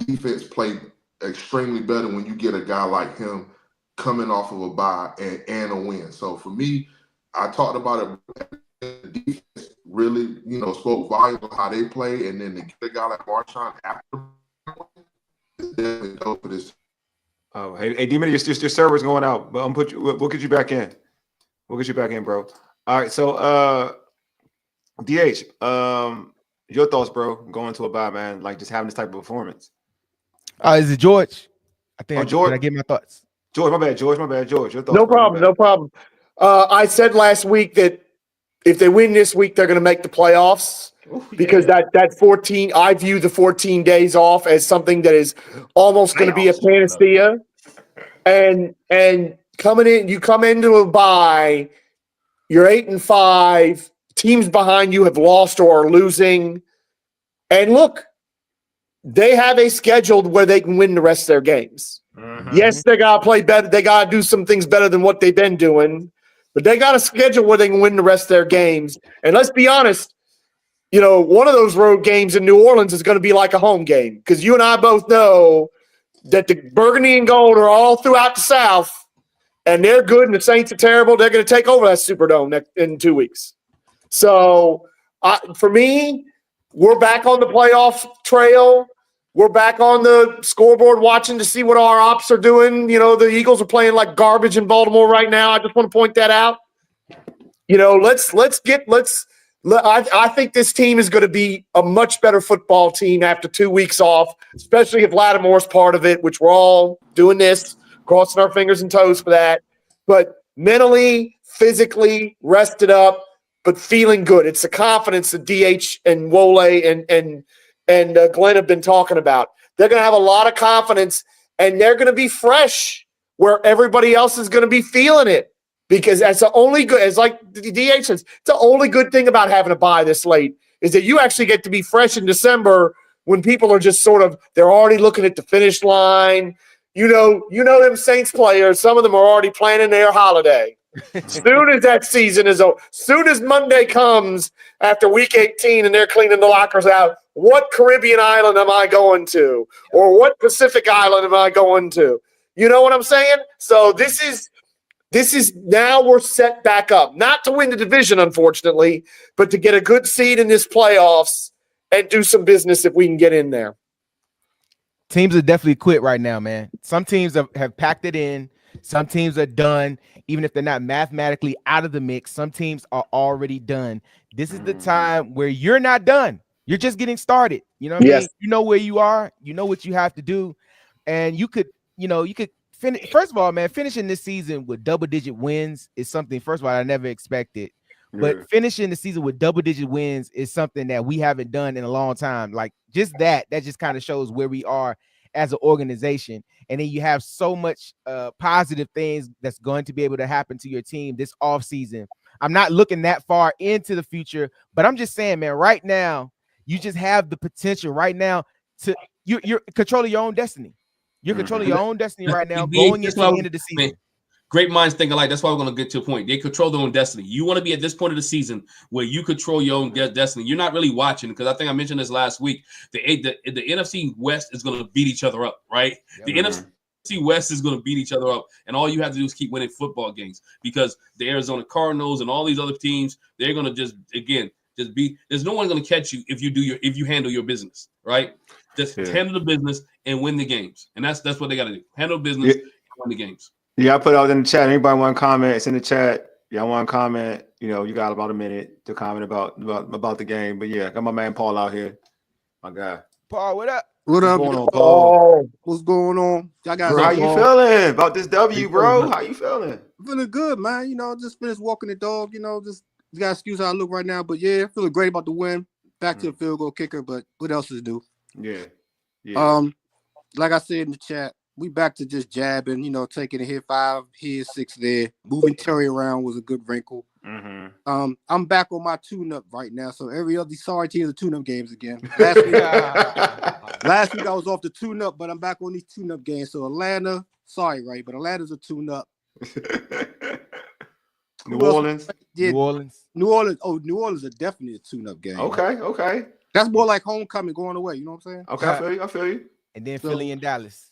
defense play extremely better when you get a guy like him coming off of a bye and a win. So for me, I talked about it. The defense really, spoke volumes on how they play, and then to get a guy like Marshawn after is definitely dope for this. Oh, hey, D-Mitty, your server's going out, but we'll get you back in. We'll get you back in, bro. All right, so DH, your thoughts, bro, going to a bye, man, like just having this type of performance. Is it George? I think George. did I get my thoughts? George, my bad. George, my bad. George, your thoughts. No problem. No problem. I said last week that if they win this week, they're going to make the playoffs. Because that 14, I view the 14 days off as something that is almost going to be a panacea. And you come into a bye, you're 8-5. Teams behind you have lost or are losing. And look, they have a schedule where they can win the rest of their games. Mm-hmm. Yes, they got to play better. They got to do some things better than what they've been doing. But they got a schedule where they can win the rest of their games. And let's be honest, one of those road games in New Orleans is going to be like a home game because you and I both know that the Burgundy and Gold are all throughout the South, and they're good, and the Saints are terrible. They're going to take over that Superdome in 2 weeks. So, for me, we're back on the playoff trail. We're back on the scoreboard watching to see what our ops are doing. The Eagles are playing like garbage in Baltimore right now. I just want to point that out. I think this team is going to be a much better football team after 2 weeks off, especially if Lattimore's part of it, which we're all doing this, crossing our fingers and toes for that. But mentally, physically, rested up, but feeling good. It's the confidence that DH and Wole and Glenn have been talking about. They're going to have a lot of confidence, and they're going to be fresh where everybody else is going to be feeling it. Because that's the only good, as like the DH says, it's the only good thing about having a bye this late is that you actually get to be fresh in December when people are just they're already looking at the finish line. Them Saints players, some of them are already planning their holiday. Soon as that season is over, soon as Monday comes after week 18 and they're cleaning the lockers out, what Caribbean island am I going to? Or what Pacific island am I going to? You know what I'm saying? So this is now we're set back up, not to win the division, unfortunately, but to get a good seed in this playoffs and do some business if we can get in there. Teams are definitely quit right now, man. Some teams have packed it in. Some teams are done, even if they're not mathematically out of the mix. Some teams are already done. This is the time where you're not done. You're just getting started. You know what I mean? You know where you are. You know what you have to do. And you could finish. First of all, man, finishing this season with double-digit wins is something, first of all, I never expected. But finishing the season with double-digit wins is something that we haven't done in a long time. Like, just that just kind of shows where we are as an organization. And then you have so much positive things that's going to be able to happen to your team this offseason. I'm not looking that far into the future, but I'm just saying, man, right now, you just have the potential right now to you're controlling your own destiny. You're controlling your own destiny right now, going into the end of the season. Great minds think alike. That's why we're going to get to a point. They control their own destiny. You want to be at this point of the season where you control your own destiny. You're not really watching, because I think I mentioned this last week. The NFC West is going to beat each other up, right? The NFC West is going to beat each other up, and all you have to do is keep winning football games, because the Arizona Cardinals and all these other teams, they're going to just be. There's no one going to catch you if you handle your business, right? Just handle the business and win the games, and that's what they got to do. Handle business and win the games. Yeah, I put out in the chat. Anybody want to comment? It's in the chat. Y'all want to comment? You got about a minute to comment about the game. But yeah, got my man Paul out here. My guy. Paul, what up? What up? What's going on, Paul? What's going on? Y'all guys, bro, how you feeling about this W, bro? How you feeling? Feeling good, man. Just finished walking the dog. Just got excuse how I look right now. But yeah, feeling great about the win. Back to the field goal kicker. But what else is new? Yeah. Like I said in the chat, we back to just jabbing, taking a hit 5 here, 6 there. Moving Terry around was a good wrinkle. Mm-hmm. I'm back on my tune-up right now, so every other sorry teams are tune-up games again. Last week I was off the tune-up, but I'm back on these tune-up games. So Atlanta, sorry, right, but Atlanta's a tune-up. New Orleans. Yeah, New Orleans. Oh, New Orleans is definitely a tune-up game. Okay. That's more like homecoming going away. You know what I'm saying? Okay, I feel you. And then Philly and Dallas.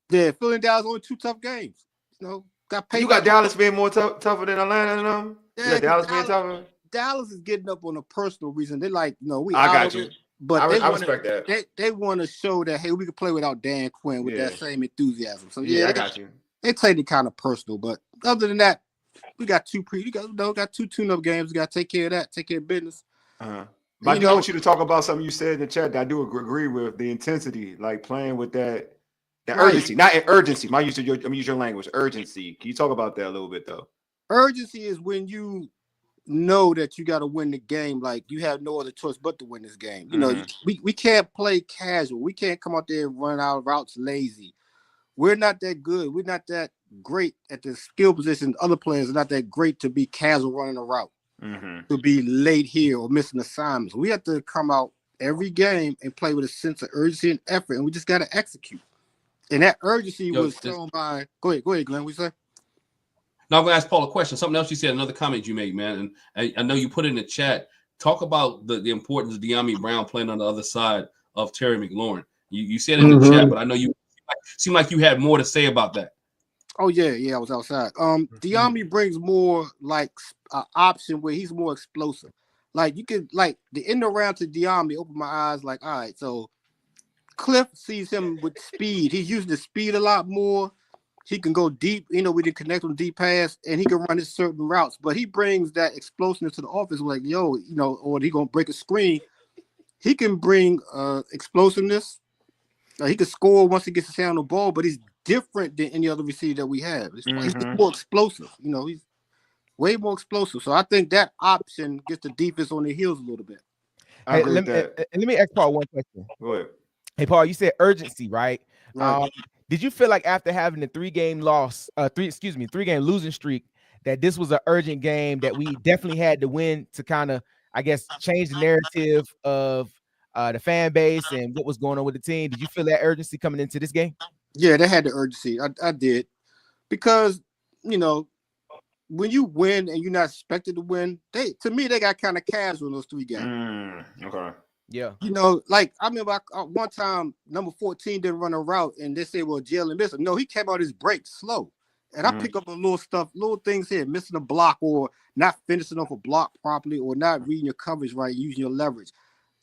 Yeah, Philly and Dallas only 2 tough games. You got Dallas being more tougher than Atlanta, Yeah, Dallas being tougher. Dallas is getting up on a personal reason. They're like, we. I got you. But I respect that. They want to show that, hey, we can play without Dan Quinn with that same enthusiasm. So I got you. They take it kind of personal, but other than that, we got 2 got 2 tune-up games. We got to take care of that. Take care of business. But I do want you to talk about something you said in the chat that I do agree with, the intensity, like playing with that urgency, not urgency. I'm use your language, urgency. Can you talk about that a little bit though? Urgency is when you know that you got to win the game, like you have no other choice but to win this game. You know, we can't play casual. We can't come out there and run our routes lazy. We're not that good. We're not that great at the skill position. Other players are not that great to be casual running a route, to be late here or missing assignments. We have to come out every game and play with a sense of urgency and effort, and we just got to execute. And that urgency was shown by. Go ahead, Glenn. What you say? Now I'm gonna ask Paul a question. Something else you said, another comment you made, man, and I know you put it in the chat. Talk about the importance of De'Ami Brown playing on the other side of Terry McLaurin. You said in the chat, but I know you seem like you had more to say about that. Oh yeah, I was outside. De'Ami brings more like an option where he's more explosive. Like you can like the end around to De'Ami opened my eyes. Like, all right, so Cliff sees him with speed. He's using the speed a lot more. He can go deep. You know, we didn't connect on deep pass, and he can run his certain routes. But he brings that explosiveness to the offense. Like, yo, you know, or he gonna break a screen. He can bring explosiveness. He can score once he gets his hand on the ball, but he's different than any other receiver that we have. He's just more explosive. You know, he's way more explosive. So I think that option gets the defense on their heels a little bit. Hey, let me ask Paul one question. Go ahead. Hey, Paul, you said urgency, right? Did you feel like after having the three-game losing streak, that this was an urgent game that we definitely had to win to kind of, I guess, change the narrative of the fan base and what was going on with the team? Did you feel that urgency coming into this game? Yeah, they had the urgency. I did. Because, you know, when you win and you're not expected to win, they got kind of casual in those 3 games. Okay. Yeah. You know, like I remember one time number 14 didn't run a route and they said, well, Jalen missed it. No, he came out his break slow. And I pick up a little things here, missing a block or not finishing off a block properly or not reading your coverage right, using your leverage.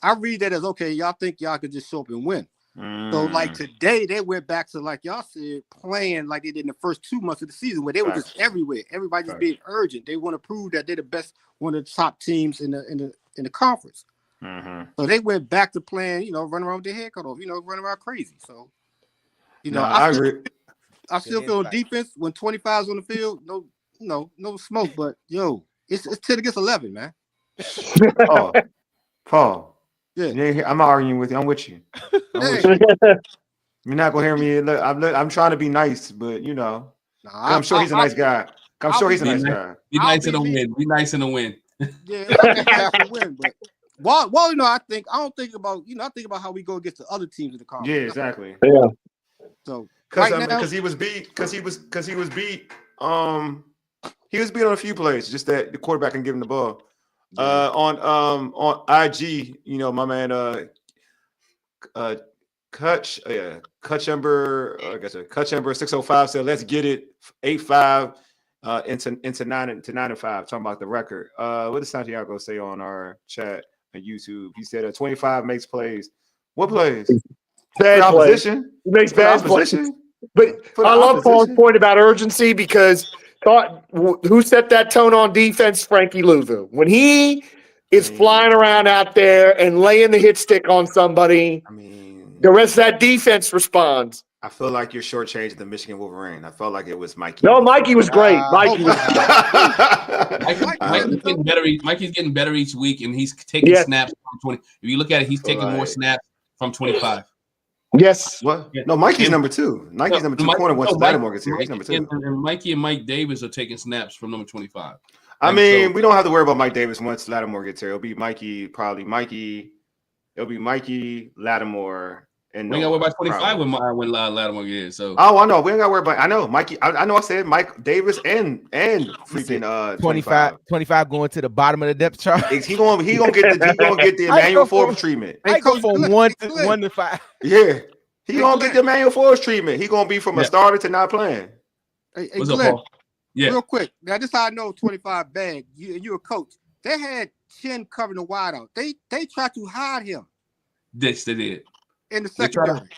I read that as, okay, y'all think y'all could just show up and win. So, like today, they went back to, like y'all said, playing like they did in the first 2 months of the season where they were just everywhere. Everybody just being urgent. They want to prove that they're the best, one of the top teams in the conference. So they went back to playing, you know, running around with their head cut off, you know, running around crazy. So, you know, I agree. I still feel defense when 25's on the field, no smoke, but yo, it's 10 against 11, man. Paul. Yeah. I'm not arguing with you. I'm with you. You're not gonna hear me. Look, I'm trying to be nice, but you know, I'm sure he's a nice guy. I'm sure he's a nice guy. Be nice in the win. Be nice in the win. Yeah, it's nice to win, but well, you know, I think about how we go against the other teams in the conference. Yeah, exactly. Yeah. So because he was beat. He was beat on a few plays. Just that the quarterback can give him the ball. On IG, you know, my man Cutchember 605 said, let's get it 8-5 into 9-5, talking about the record. What did Santiago say on our chat on YouTube? He said 25 makes plays. What plays? Bad plays. He makes bad plays. But I love Paul's point about urgency because who set that tone on defense? Frankie Louvu. When he is flying around out there and laying the hit stick on somebody, the rest of that defense responds. I feel like you're shortchanging the Michigan Wolverine. I felt like it was Mikey. No, Mikey was great. Mikey's getting better each week, and he's taking snaps from 20. If you look at it, he's taking more snaps from 25. Yes. What? No, Mikey's number 2. Mikey's number 2 corner once Lattimore gets here. He's number 2. And Mikey and Mike Davis are taking snaps from number 25. I mean, we don't have to worry about Mike Davis once Lattimore gets here. It'll be Mikey, It'll be Mikey, Lattimore, and we ain't got to worry about 25 when Lattimore gets. So I know we ain't got to worry about. I know Mikey. I know I said Mike Davis and freaking 25 going to the bottom of the depth chart. He gonna get the Emmanuel Forbes treatment. I go from 1 to 5. Yeah, he gonna get the Emmanuel Forbes treatment. He gonna be from a starter to not playing. Hey, what's Glenn, up, Paul? Yeah, real quick. Now this is how I know 25 bag. You're a coach. They had Chin covering the wide out. They tried to hide him. Yes, they did. In the secondary.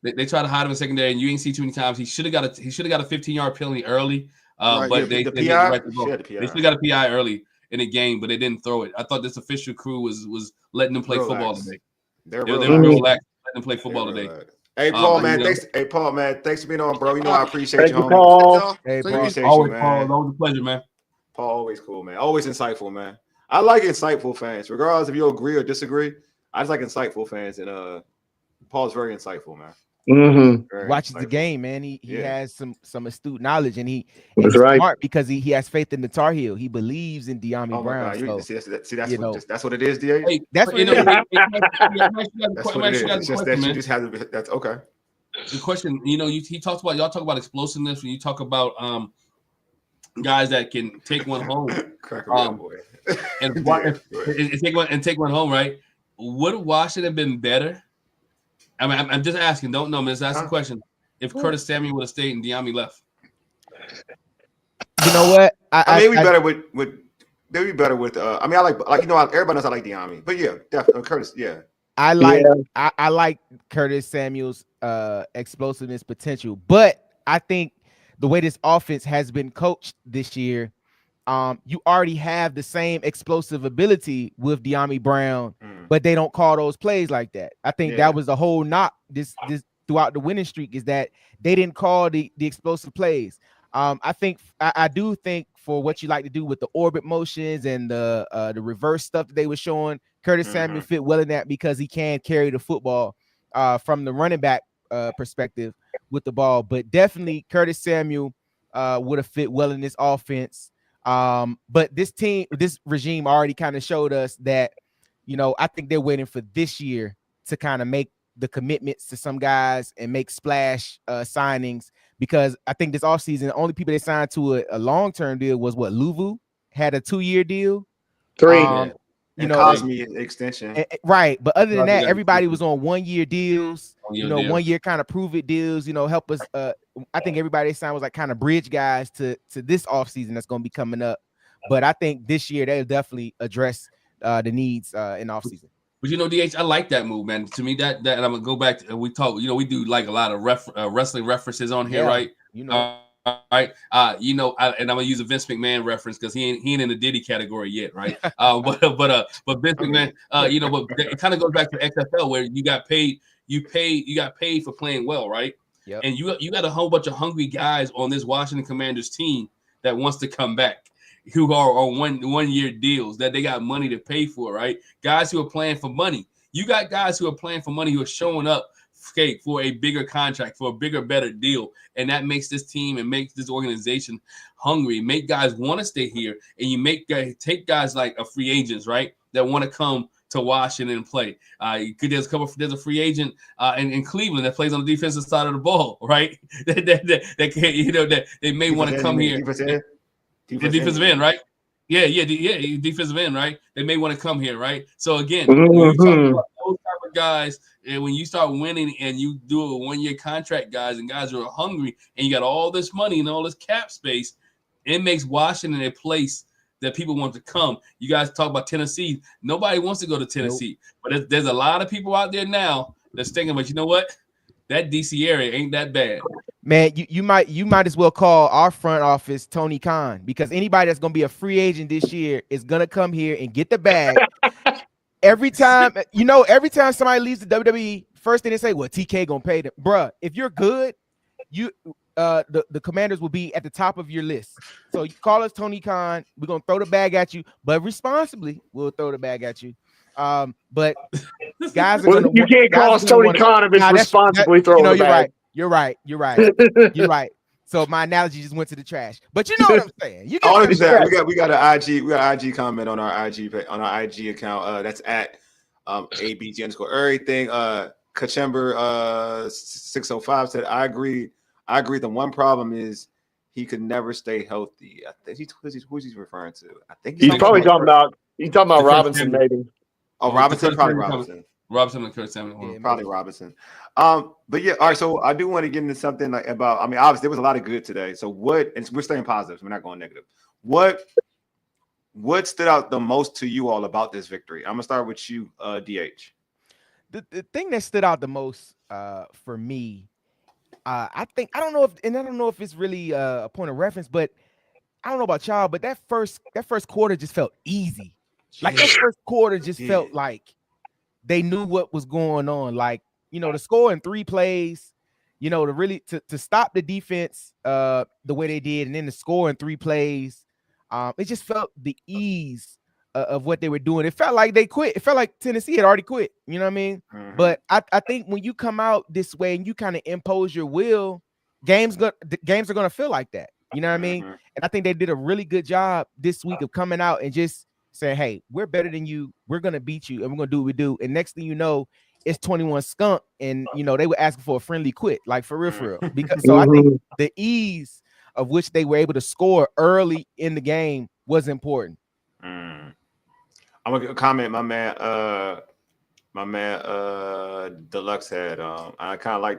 They tried to hide him in secondary, and you ain't see too many times. He should have got a 15-yard penalty early. But they should have got a PI early. in a game, but they didn't throw it. I thought this official crew was letting them play football today. They're real relaxed. letting them play football today. Hey Paul, man, thanks. Hey Paul, man, thanks for being on, bro. You know I appreciate you, homie. Paul. Hey, Paul. Appreciate Always, you, man. Paul, always a pleasure, man. Paul, always cool, man. Always insightful, man. I like insightful fans, regardless if you agree or disagree. I just like insightful fans, and Paul's very insightful, man. Mm-hmm. Watches the game, man. He has some astute knowledge, and he's right. smart because he has faith in the Tar Heel. He believes in Dyami Brown. God. So, That's what it is, DA. Hey, that's what you it know. That's what it is. It's just that you just have to. That's okay. The question, you know, he talks about y'all talk about explosiveness when you talk about guys that can take one home, and take one home, right? Would Washington have been better? I mean, I'm just asking. Don't know, man. Just ask the question. If Curtis Samuel would have stayed and Dyami left, you know what? I mean, better with. They'd be better with. I mean, I like everybody knows I like Dyami, but yeah, definitely Curtis. Yeah, I like Curtis Samuel's explosiveness potential, but I think the way this offense has been coached this year, you already have the same explosive ability with Dyami Brown, but they don't call those plays like that. I think that was the whole knock this throughout the winning streak, is that they didn't call the explosive plays. I do think for what you like to do with the orbit motions and the reverse stuff that they were showing, Curtis Samuel fit well in that because he can carry the football from the running back perspective with the ball. But definitely Curtis Samuel would have fit well in this offense. But this regime already kind of showed us that, you know, I think they're waiting for this year to kind of make the commitments to some guys and make splash signings, because I think this offseason, the only people they signed to a long-term deal was Luvu had a 2-year deal. 3. You know, Cosme extension. Right. But other than that, everybody was on 1-year deals, 1-year kind of prove it deals, help us. I think everybody they signed was like kind of bridge guys to this offseason that's going to be coming up. But I think this year they'll definitely address the needs in offseason. But DH, I like that move, man. To me, that and I'm gonna go back to, we talk. We do like a lot of wrestling references on here, right? Right. And I'm gonna use a Vince McMahon reference because he ain't in the Diddy category yet, right? But Vince McMahon, but it kind of goes back to XFL where you got paid for playing well, right? Yep. And you got a whole bunch of hungry guys on this Washington Commanders team that wants to come back, who are on 1-year deals that they got money to pay for, right? Guys who are playing for money. You got guys who are playing for money who are showing up for a bigger contract, for a bigger, better deal. And that makes this team and makes this organization hungry, make guys want to stay here. And you take guys like free agents, right, that want to come to Washington and play. There's a free agent in Cleveland that plays on the defensive side of the ball, right? that they may want to come here. Defensive end, right? Yeah, defensive end, right? They may want to come here, right? So again, when you talk about those type of guys, and when you start winning and you do a 1-year contract, guys who are hungry, and you got all this money and all this cap space, it makes Washington a place that people want to come. You guys talk about Tennessee. Nobody wants to go to Tennessee, but there's a lot of people out there now that's thinking, but you know what? That DC area ain't that bad. Man, you might as well call our front office Tony Khan, because anybody that's going to be a free agent this year is going to come here and get the bag. Every time somebody leaves the WWE, first thing they say, well, TK going to pay them. Bruh, if you're good, the Commanders will be at the top of your list. So you call us Tony Khan. We're going to throw the bag at you, but responsibly, we'll throw the bag at you. But guys are going to. You can't call us Tony Khan if it's responsibly throwing the bag. You're right. You're right. So my analogy just went to the trash. But you know what I'm saying. You get we got an IG comment on our IG account. That's at ABG _ everything. Kachember 605 said, I agree. The one problem is he could never stay healthy. I think who's he's referring to? I think he's probably talking about Robinson, maybe. Oh, Robinson, probably Robinson. Robinson and Kurt Samuel. Yeah, probably Robinson. But yeah, all right. So I do want to get into something like about. I mean, obviously there was a lot of good today. So and we're staying positive. So we're not going negative. What stood out the most to you all about this victory? I'm gonna start with you, DH. The thing that stood out the most for me, I don't know if it's really a point of reference, but I don't know about y'all, but that first quarter just felt easy. Like that first quarter just felt like they knew what was going on. Like, to score in 3 plays, to really to stop the defense the way they did, and then to score in 3 plays. It just felt the ease of what they were doing. It felt like they quit. It felt like Tennessee had already quit. You know what I mean? Mm-hmm. But I think when you come out this way and you kind of impose your will, games are gonna feel like that. You know what I mean? And I think they did a really good job this week of coming out and just saying, hey, we're better than you. We're going to beat you, and we're going to do what we do. And next thing you know, it's 21 skunk, and, they were asking for a friendly quit, like for real. Because so I think the ease of which they were able to score early in the game was important. I'm going to comment my man Deluxe had. I kind of like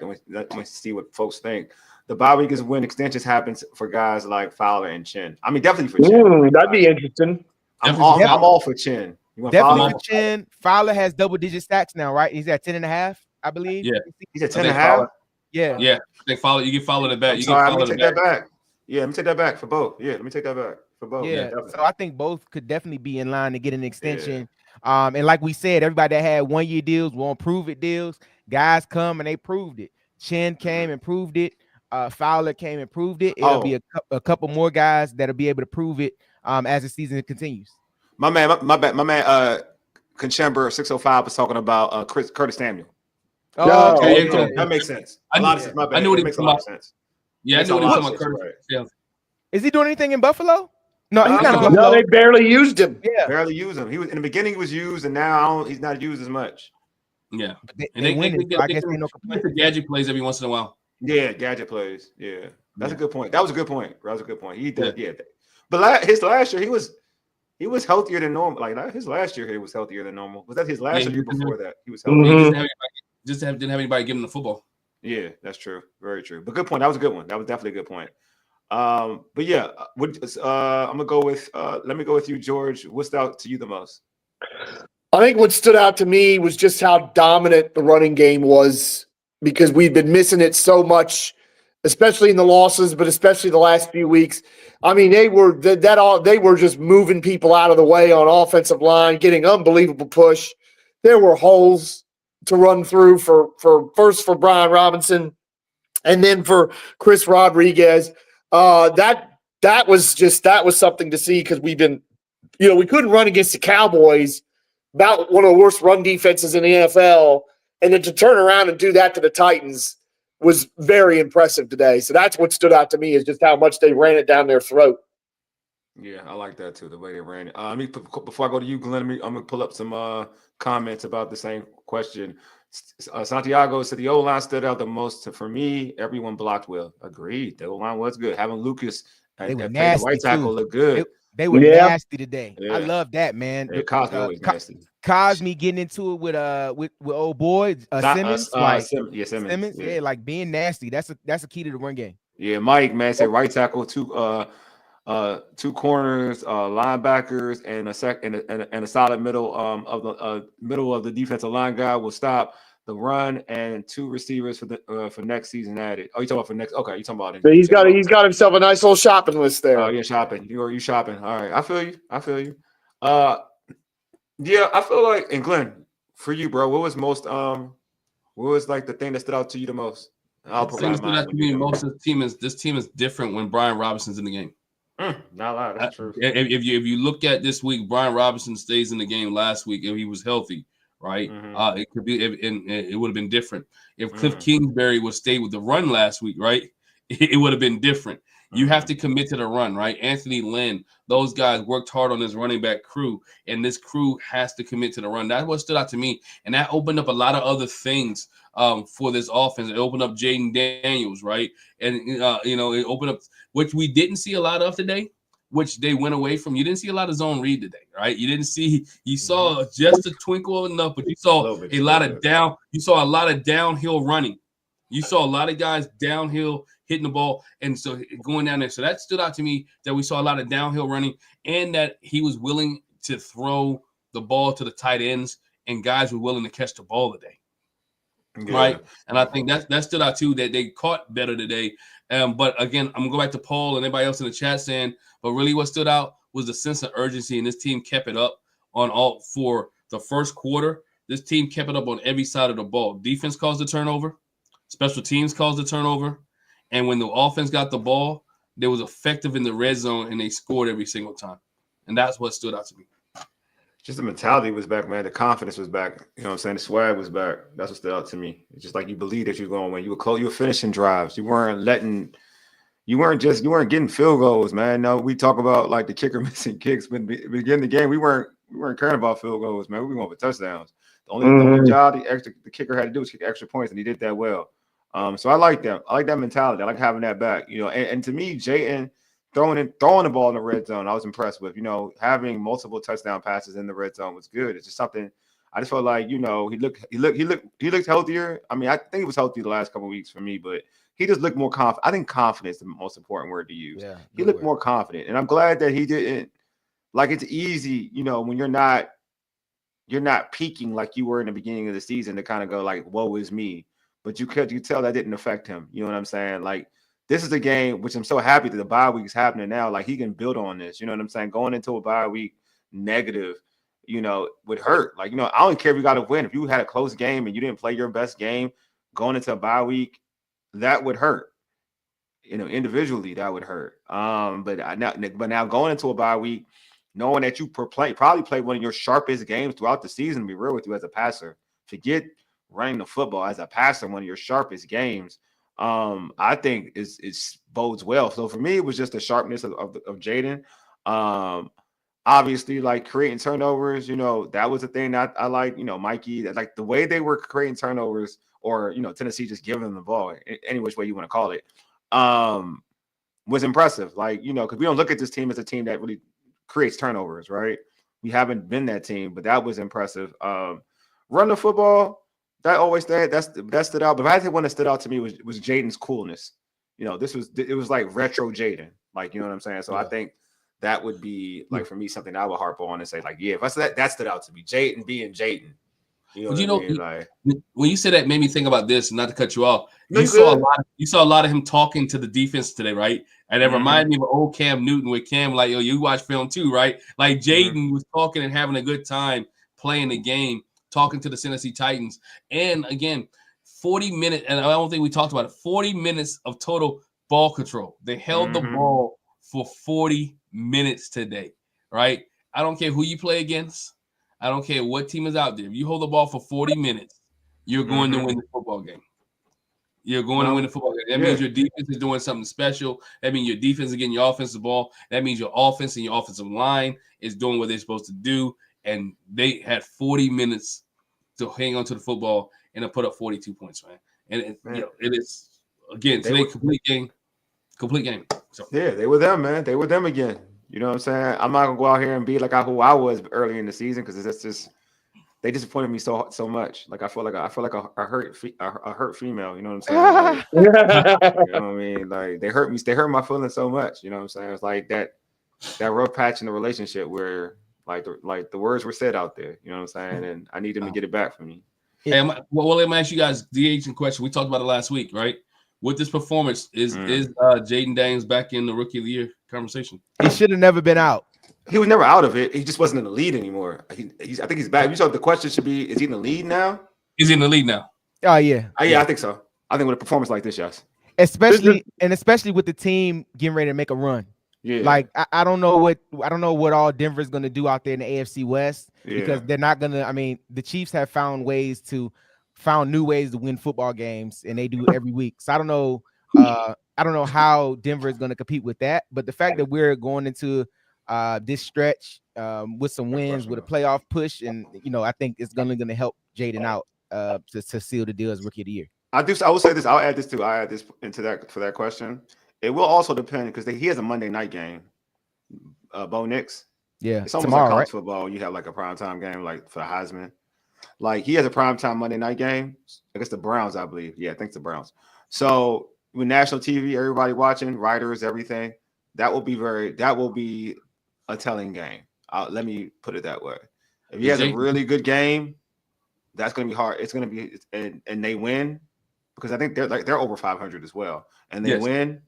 to see what folks think. The bye week is when extensions happens for guys like Fowler and Chin. I mean, definitely for Chin. That'd be interesting. I'm all for Chin. Definitely for Chin. Fowler has double-digit sacks now, right? He's at 10.5, I believe. Yeah, he's at 10.5. Yeah. I think Fowler. You can follow the back. Let me take that back. Yeah, let me take that back for both. Yeah, let me take that back for both. Yeah. So I think both could definitely be in line to get an extension. Yeah. And like we said, everybody that had 1-year deals, won't prove it deals. Guys come and they proved it. Chin came and proved it. Fowler came and proved it. It'll be a couple more guys that'll be able to prove it as the season continues. My man, Conchember 605 was talking about Curtis Samuel. That makes sense. I knew what he makes a lot of sense. Yeah, I know what he's talking about. Curtis. Yeah. Is he doing anything in Buffalo? No, he's not in Buffalo. No, they barely used him. Yeah, barely used him. He was in the beginning. He was used, and now he's not used as much. Yeah, they get the gadget plays every once in a while. Yeah, gadget plays. Yeah, that's a good point. That was a good point. He did. Yeah. But his last year, he was healthier than normal. Like his last year, he was healthier than normal. Was that his last year before that? He was healthy. Didn't have anybody give him the football. Yeah, that's true. Very true. But good point. That was a good one. That was definitely a good point. But yeah, I'm gonna go with. Let me go with you, George. What stood out to you the most? I think what stood out to me was just how dominant the running game was, because we've been missing it so much, especially in the losses, but especially the last few weeks. I mean, they were just moving people out of the way on offensive line, getting unbelievable push. There were holes to run through for Brian Robinson, and then for Chris Rodriguez. That was something to see, because we've been, we couldn't run against the Cowboys, about one of the worst run defenses in the NFL, and then to turn around and do that to the Titans was very impressive today. So that's what stood out to me, is just how much they ran it down their throat. Yeah, I like that too, the way they ran it. Before I go to you, Glenn, I'm gonna pull up some comments about the same question. Santiago said the O-line stood out the most for me. Everyone blocked well. Agreed. The O-line was good. Having Lucas and the right tackle look good. They were nasty today. Yeah. I love that, man. Yeah, Cosme always nasty. Cosme getting into it with old boy Simmons. Simmons. Yeah, like being nasty. That's a key to the run game. Yeah, Mike, man, said right tackle, two corners, linebackers, and a solid middle of the defensive line guy will stop the run, and 2 receivers for next season added. Oh, you talking about for next? Okay, you talking about it? So he's got himself a nice little shopping list there. Oh yeah, shopping. You shopping? All right, I feel you. Yeah, I feel like, and Glenn, for you, bro, what was like the thing that stood out to you the most? I'll provide mine. Most of the team is different when Brian Robinson's in the game. Not a lot. That's true. If you look at this week, Brian Robinson stays in the game last week, if he was healthy, right? It could be, and it would have been different. If Cliff Kingsbury would stay with the run last week, right? It would have been different. You have to commit to the run, right? Anthony Lynn, those guys worked hard on this running back crew, and this crew has to commit to the run. That's what stood out to me, and that opened up a lot of other things for this offense. It opened up Jaden Daniels, right? And it opened up, which we didn't see a lot of today, which they went away from. You didn't see a lot of zone read today, right? You saw just a twinkle enough, but you saw a lot of downhill running. You saw a lot of guys downhill hitting the ball, and so going down there. So that stood out to me, that we saw a lot of downhill running, and that he was willing to throw the ball to the tight ends, and guys were willing to catch the ball today. right? And I think that stood out too, that they caught better today. But again, I'm gonna go back to Paul and everybody else in the chat saying, but really what stood out was the sense of urgency, and this team kept it up on all for the first quarter. This team kept it up on every side of the ball. Defense caused the turnover, special teams caused the turnover, and when the offense got the ball, they was effective in the red zone and they scored every single time. And that's what stood out to me. Just the mentality was back, man. The confidence was back. You know what I'm saying? The swag was back. That's what stood out to me. It's just like you believe that you're going to win. You were close. You were finishing drives. You weren't getting field goals, man. No, we talk about like the kicker missing kicks, but beginning the game, we weren't caring about field goals, man. We were going for touchdowns. The only job the kicker had to do was kick extra points, and he did that well. So I like that. I like that mentality. I like having that back. You know, and to me, Jayden throwing the ball in the red zone, I was impressed with. You know, having multiple touchdown passes in the red zone was good. It's just something I just felt like, you know, he looked healthier. I mean, I think he was healthy the last couple of weeks for me, but he just looked more confident. I think confidence is the most important word to use. Yeah, he looked more confident, and I'm glad that he didn't. Like, it's easy, you know, when you're not peaking like you were in the beginning of the season to kind of go like, "Woe is me," but you tell that didn't affect him. You know what I'm saying? Like, this is a game which I'm so happy that the bye week is happening now. Like, he can build on this. You know what I'm saying? Going into a bye week negative, you know, would hurt. Like, you know, I don't care if you got to win. If you had a close game and you didn't play your best game going into a bye week, that would hurt. You know, individually that would hurt. But now going into a bye week, knowing that you probably played one of your sharpest games throughout the season, to be real with you as a passer, forget running the football, as a passer, one of your sharpest games, I think is bodes well. So for me, it was just the sharpness of Jayden. Obviously, like creating turnovers, you know, that was the thing that I like. You know, Mikey, like the way they were creating turnovers, or, you know, Tennessee just giving them the ball, any which way you want to call it, was impressive. Like, you know, because we don't look at this team as a team that really creates turnovers, right? We haven't been that team, but that was impressive. Run the football, that stood out. But I think one that stood out to me was Jayden's coolness. You know, it was like retro Jayden, like, you know what I'm saying? So yeah. I think that would be like, for me, something I would harp on and say, like, yeah, if I said that stood out to me, Jayden being Jayden. You know, I mean? Like, when you said that, made me think about this. Not to cut you off, you saw a lot of him talking to the defense today, right? And it reminded me of old Cam Newton with Cam, like, yo, you watch film too, right? Like Jayden was talking and having a good time playing the game, talking to the Tennessee Titans. And again, 40 minutes, and I don't think we talked about it, 40 minutes of total ball control. They held the ball for 40 minutes today, right? I don't care who you play against. I don't care what team is out there. If you hold the ball for 40 minutes, you're going to win the football game. You're going to win the football game. That means your defense is doing something special. That means your defense is getting your offensive ball. That means your offense and your offensive line is doing what they're supposed to do. And they had 40 minutes to hang on to the football and to put up 42 points, man. And you know, it is, again, today, complete game. So. Yeah, they were them, man. They were them again. You know what I'm saying? I'm not gonna go out here and be like who I was early in the season, because it's just they disappointed me so much. Like I feel like a hurt female. You know what I'm saying? Like, you know what I mean? Like they hurt me. They hurt my feelings so much. You know what I'm saying? It's like that rough patch in the relationship where like the words were said out there. You know what I'm saying? And I need them to get it back from me. Hey, let me ask you guys the agent question. We talked about it last week, right? With this performance, is Jayden Daniels back in the Rookie of the Year conversation? He should have never been out. He was never out of it. He just wasn't in the lead anymore. I think he's back. You saw the question should be: is he in the lead now? He's in the lead now. Oh yeah. Yeah, I think so. I think with a performance like this, yes. Especially with the team getting ready to make a run. Yeah. Like I don't know what all Denver's gonna do out there in the AFC West, because they're not gonna. I mean, the Chiefs have found new ways to win football games, and they do every week. So I don't know. I don't know how Denver is going to compete with that, but the fact that we're going into this stretch with some wins, with a playoff push, and you know, I think it's going to help Jayden out to seal the deal as Rookie of the Year. I will say this. I'll add this into that for that question. It will also depend, because he has a Monday night game. Bo Nix. Yeah, it's almost like college football. You have like a primetime game, like for the Heisman. Like he has a primetime Monday night game against the Browns, I believe. Yeah, I think it's the Browns. So with national TV, everybody watching, writers, everything, that will be a telling game. Let me put it that way. If he has a really good game, That's going to be hard. It's going to be and they win because I think they're over 500 as well, and they win,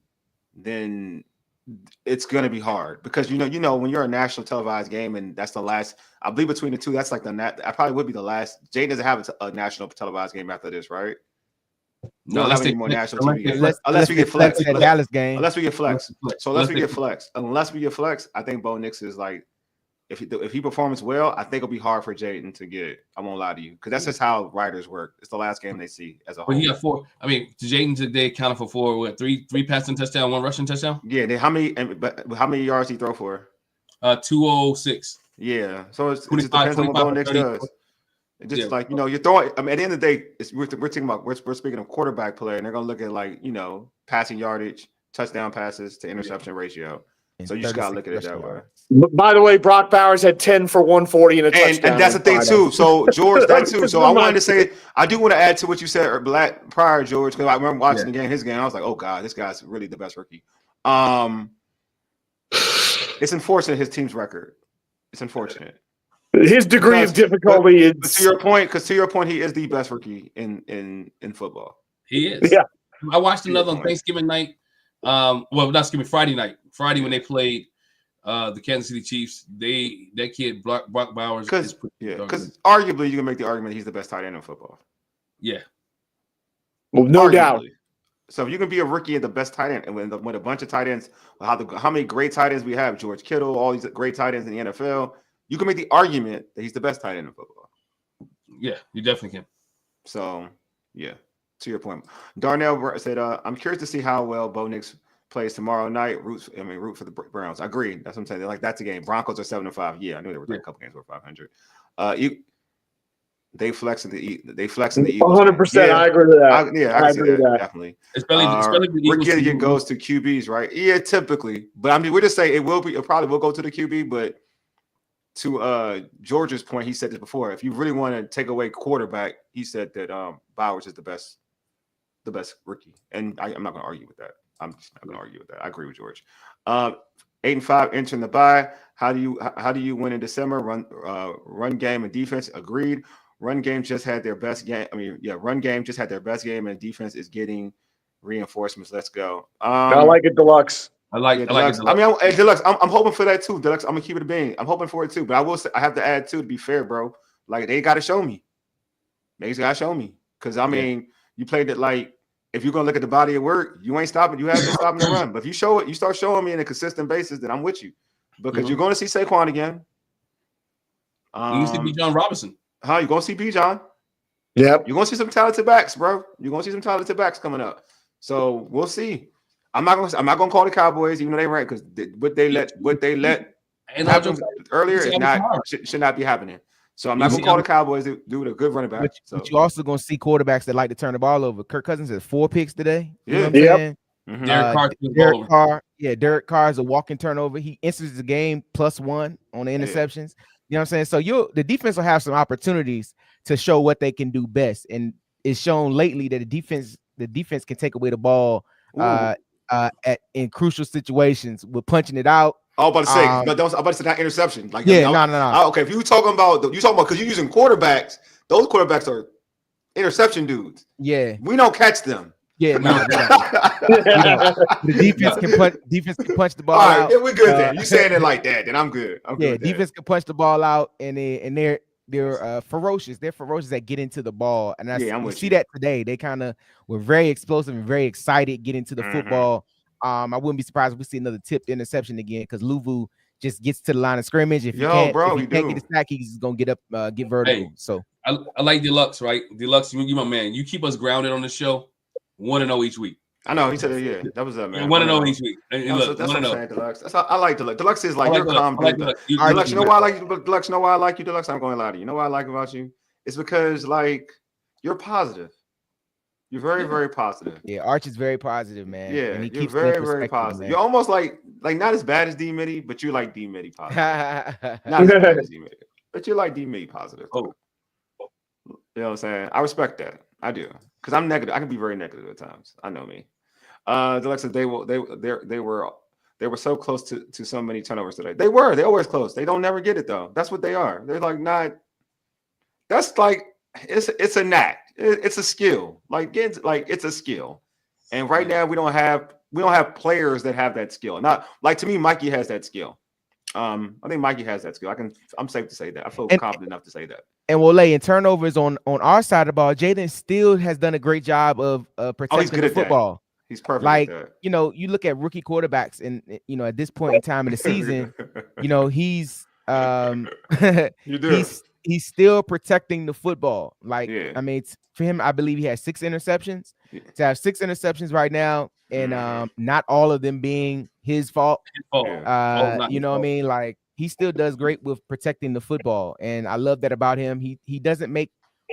then it's going to be hard because you know when you're a national televised game and that's the last, I believe between the two, that's like I probably would be the last. Jay doesn't have a national televised game after this, right? No, don't have any more national TV games unless we get flex. That Dallas game. Unless we get flex. So unless we get flex, I think Bo Nix is like, if he performs well, I think it'll be hard for Jaden to get it. I won't lie to you because that's just how writers work. It's the last game they see as a whole. But he got 4. I mean, Jaden today accounted for 4. What, 3 passing touchdown, 1 rushing touchdown? Yeah. How many yards did he throw for? 206. Yeah. So it just depends on what Bo Nix does. It's just like, you're throwing. I mean, at the end of the day, we're talking about we're speaking of quarterback play, and they're gonna look at like passing yardage, touchdown passes to interception ratio. So you just gotta look at it that way. By the way, Brock Bowers had 10 for 140 and a touchdown. And that's the thing too. So George, that too. So I wanted to say, I do want to add to what you said prior, George, because I remember watching his game. I was like, oh God, this guy's really the best rookie. It's unfortunate his team's record. It's unfortunate. His degree of difficulty is to your point, he is the best rookie in football. He is. Yeah. I watched another on Thanksgiving night. Friday night. Friday when they played the Kansas City Chiefs. That kid Brock Bowers. Because arguably you can make the argument he's the best tight end in football. Yeah. Well, no doubt. So if you can be a rookie at the best tight end, and with a bunch of tight ends, how many great tight ends we have, George Kittle, all these great tight ends in the NFL, you can make the argument that he's the best tight end in football. Yeah, you definitely can. So, yeah, to your point. Darnell said, I'm curious to see how well Bo Nix plays tomorrow night. Root for the Browns. I agree. That's what I'm saying. That's a game. Broncos are 7-5. Yeah, I knew there were a couple games where 500. They flex in the Eagles. 100%. I agree with that. I agree with that. Definitely. Especially the Eagles. Rookie goes to QBs, right? Yeah, typically. But I mean, we're just saying it probably will go to the QB, but to George's point, he said this before. If you really want to take away quarterback, he said that Bowers is the best rookie, and I'm not going to argue with that. I'm just not going to argue with that. I agree with George. 8-5 entering the bye. How do you win in December? Run game and defense. Agreed. Run game just had their best game. Run game just had their best game, and defense is getting reinforcements. Let's go. I like it, Deluxe. I like Deluxe. I mean, Deluxe. I'm hoping for that too, Deluxe. I'm gonna keep it a bean. I'm hoping for it too, but I will say I have to add too, to be fair, bro. Like they got to show me. They got to show me because I mean, you played it like if you're gonna look at the body of work, you ain't stopping. You have to stop the run. But if you start showing me on a consistent basis, then I'm with you because you're going to see Saquon again. You see B. John Robinson. You're going to see B. John. Yep. You're going to see some talented backs, bro. You're going to see some talented backs coming up. So we'll see. I'm not gonna call the Cowboys, even though they're right, because what they let happen earlier should not be happening. So I'm not gonna call the Cowboys due to a good running back. But you're also gonna see quarterbacks that like to turn the ball over. Kirk Cousins has 4 picks today. You know what I'm saying? Mm-hmm. Derek Carr is a walking turnover. He enters the game +1 on the interceptions. You know what I'm saying? So the defense will have some opportunities to show what they can do best, and it's shown lately that the defense can take away the ball in crucial situations with punching it out. I'm about to say, I'm about to say that interception. Like, no. Okay, if you're talking about because you're using quarterbacks, those quarterbacks are interception dudes. Yeah, we don't catch them. Yeah, no. The defense can punch the ball out. All right, yeah, we're good then. You saying it like that, then I'm good. Defense can punch the ball out, and they're ferocious. They're ferocious at getting to the ball, and we see that today. They kind of were very explosive and very excited getting to the football. I wouldn't be surprised if we see another tipped interception again because Luvu just gets to the line of scrimmage. If he can't get a sack, he's gonna get vertical. Hey, so I like Deluxe, right? Deluxe, you my man. You keep us grounded on the show. 1-0 each week. I know. He said, "Yeah, that was up, man." 1-0 each week. And look, that's what I'm saying, Deluxe. That's how I like Deluxe. Deluxe is like you're calm, Deluxe. Deluxe, you know why I like you? Deluxe, you know why I like you, Deluxe? I'm going to lie to you. You know what I like about you? It's because like you're positive. You're very, very positive. Yeah, Arch is very positive, man. Yeah, and you're very, very positive. Man. You're almost like not as bad as D Mitty, but you're like D Mitty positive. Not as bad as D Mitty, but you're like D Mitty positive. Oh, you know what I'm saying? I respect that. I do, because I'm negative. I can be very negative at times. I know me. Deluxe said they were so close to so many turnovers today. They're always close. They don't never get it though. That's what they are. They're like not. That's like it's a knack. It's a skill. It's a skill. And right now we don't have players that have that skill. Not like to me, Mikey has that skill. I think Mikey has that skill. I'm safe to say that. I feel confident enough to say that. And Wole, in turnovers on our side of the ball, Jaden still has done a great job of protecting the football. That. He's perfect. Like, at that. You look at rookie quarterbacks, and at this point in time of the season, he's he's still protecting the football. Like, I mean, for him, I believe he has 6 interceptions. To have 6 interceptions right now, and not all of them being his fault. What I mean? Like, he still does great with protecting the football, and I love that about him. He doesn't make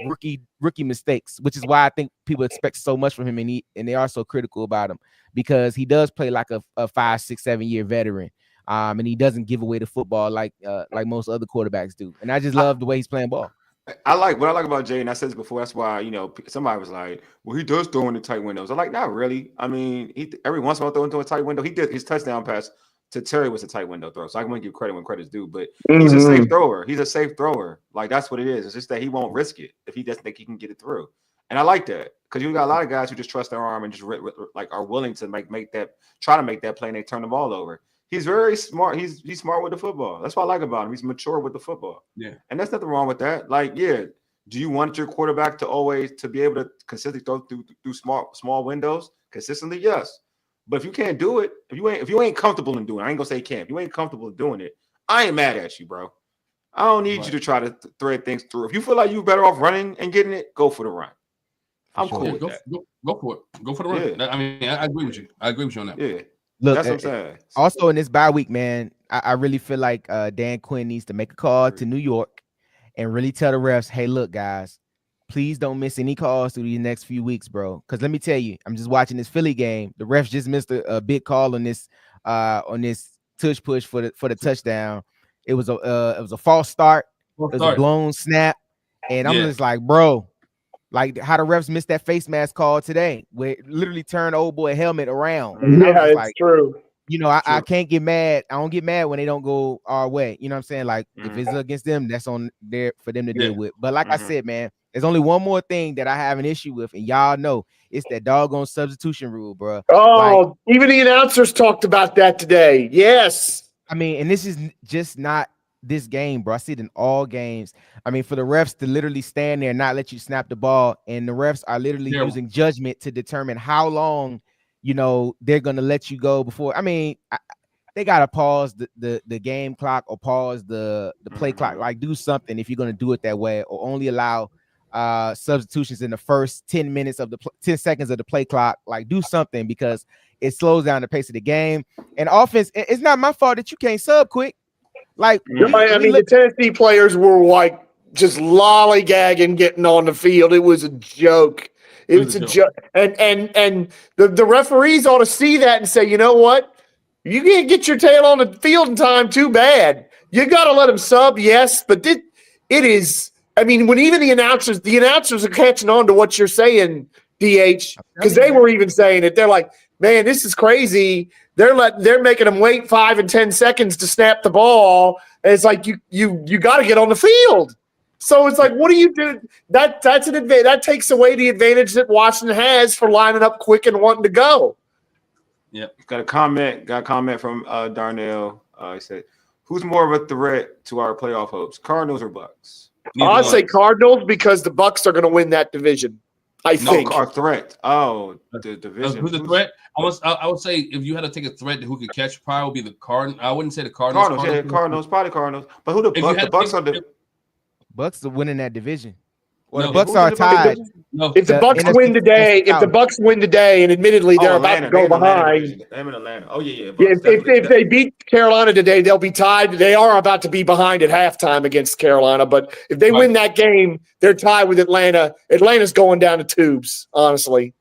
rookie mistakes, which is why I think people expect so much from him, and they are so critical about him, because he does play like a 5, 6, 7 year veteran, and he doesn't give away the football like most other quarterbacks do. And I just love the way he's playing ball. What I like about Jay, and I said this before. That's why somebody was like, "Well, he does throw in the tight windows." I'm like, not really. I mean, he every once in a while throw into a tight window. He did his touchdown pass to Terry was a tight window throw, so I want to give credit when credit's due. But he's a safe thrower. He's a safe thrower. Like, that's what it is. It's just that he won't risk it if he doesn't think he can get it through. And I like that, because you got a lot of guys who just trust their arm and just are willing to try to make that play, and they turn the ball over. He's very smart. He's smart with the football. That's what I like about him. He's mature with the football. Yeah, and there's nothing wrong with that. Like, yeah. Do you want your quarterback to be able to consistently throw through small windows consistently? Yes. But if you can't do it, if you ain't comfortable in doing it, I ain't gonna say can't. If you ain't comfortable in doing it, I ain't mad at you, bro. I don't need you to try to thread things through. If you feel like you're better off running and getting it, go for the run. I'm cool with that. Go for it. Go for the run. Yeah. I mean, I agree with you. I agree with you on that. Yeah. Look, that's what I'm saying. Also, in this bye week, man, I really feel like Dan Quinn needs to make a call to New York and really tell the refs, hey, look, guys, please don't miss any calls through these next few weeks, bro. Because let me tell you, I'm just watching this Philly game. The refs just missed a big call on this tush push for the touchdown. It was a false start. It was a blown snap, and I'm just like, bro, like how the refs missed that face mask call today, where it literally turned old boy helmet around. Yeah, it's true. I can't get mad. I don't get mad when they don't go our way. You know what I'm saying? Like, if it's against them, that's on there for them to deal with. But like I said, man, there's only one more thing that I have an issue with, and y'all know it's that doggone substitution rule, bro. Oh, even the announcers talked about that today. Yes. I mean, and this is just not this game, bro. I see it in all games. I mean, for the refs to literally stand there and not let you snap the ball, and the refs are literally using judgment to determine how long they're gonna let you go before. I mean, they gotta pause the game clock or pause the play clock. Like, do something if you're gonna do it that way, or only allow substitutions in the first 10 minutes of 10 seconds of the play clock. Like, do something, because it slows down the pace of the game. And offense, it's not my fault that you can't sub quick. Like, the Tennessee players were like just lollygagging getting on the field. It was a joke. It was a joke. And the referees ought to see that and say, you know what? You can't get your tail on the field in time. Too bad. You got to let them sub, yes, but it is. I mean, when even the announcers are catching on to what you're saying, DH, because they were even saying it. They're like, man, this is crazy. They're making them wait 5 and 10 seconds to snap the ball. And it's like you got to get on the field. So it's like, what do you do? That's an advantage. That takes away the advantage that Washington has for lining up quick and wanting to go. Yeah, got a comment from Darnell. He said, "Who's more of a threat to our playoff hopes, Cardinals or Bucks?" I'd say Cardinals, because the Bucks are going to win that division. I think. Our threat. Oh, the division. Who's the threat? I would say if you had to take a threat who could catch, probably would be the Cardinals. I wouldn't say the Cardinals. Cardinals, probably Cardinals. But who the Bucks are the Bucks are winning that division. Well, the Bucks are tied. If the Bucks win today, and admittedly they're about to go behind. I'm in Atlanta. Oh yeah. If they beat Carolina today, they'll be tied. They are about to be behind at halftime against Carolina, but if they win that game, they're tied with Atlanta. Atlanta's going down the tubes, honestly.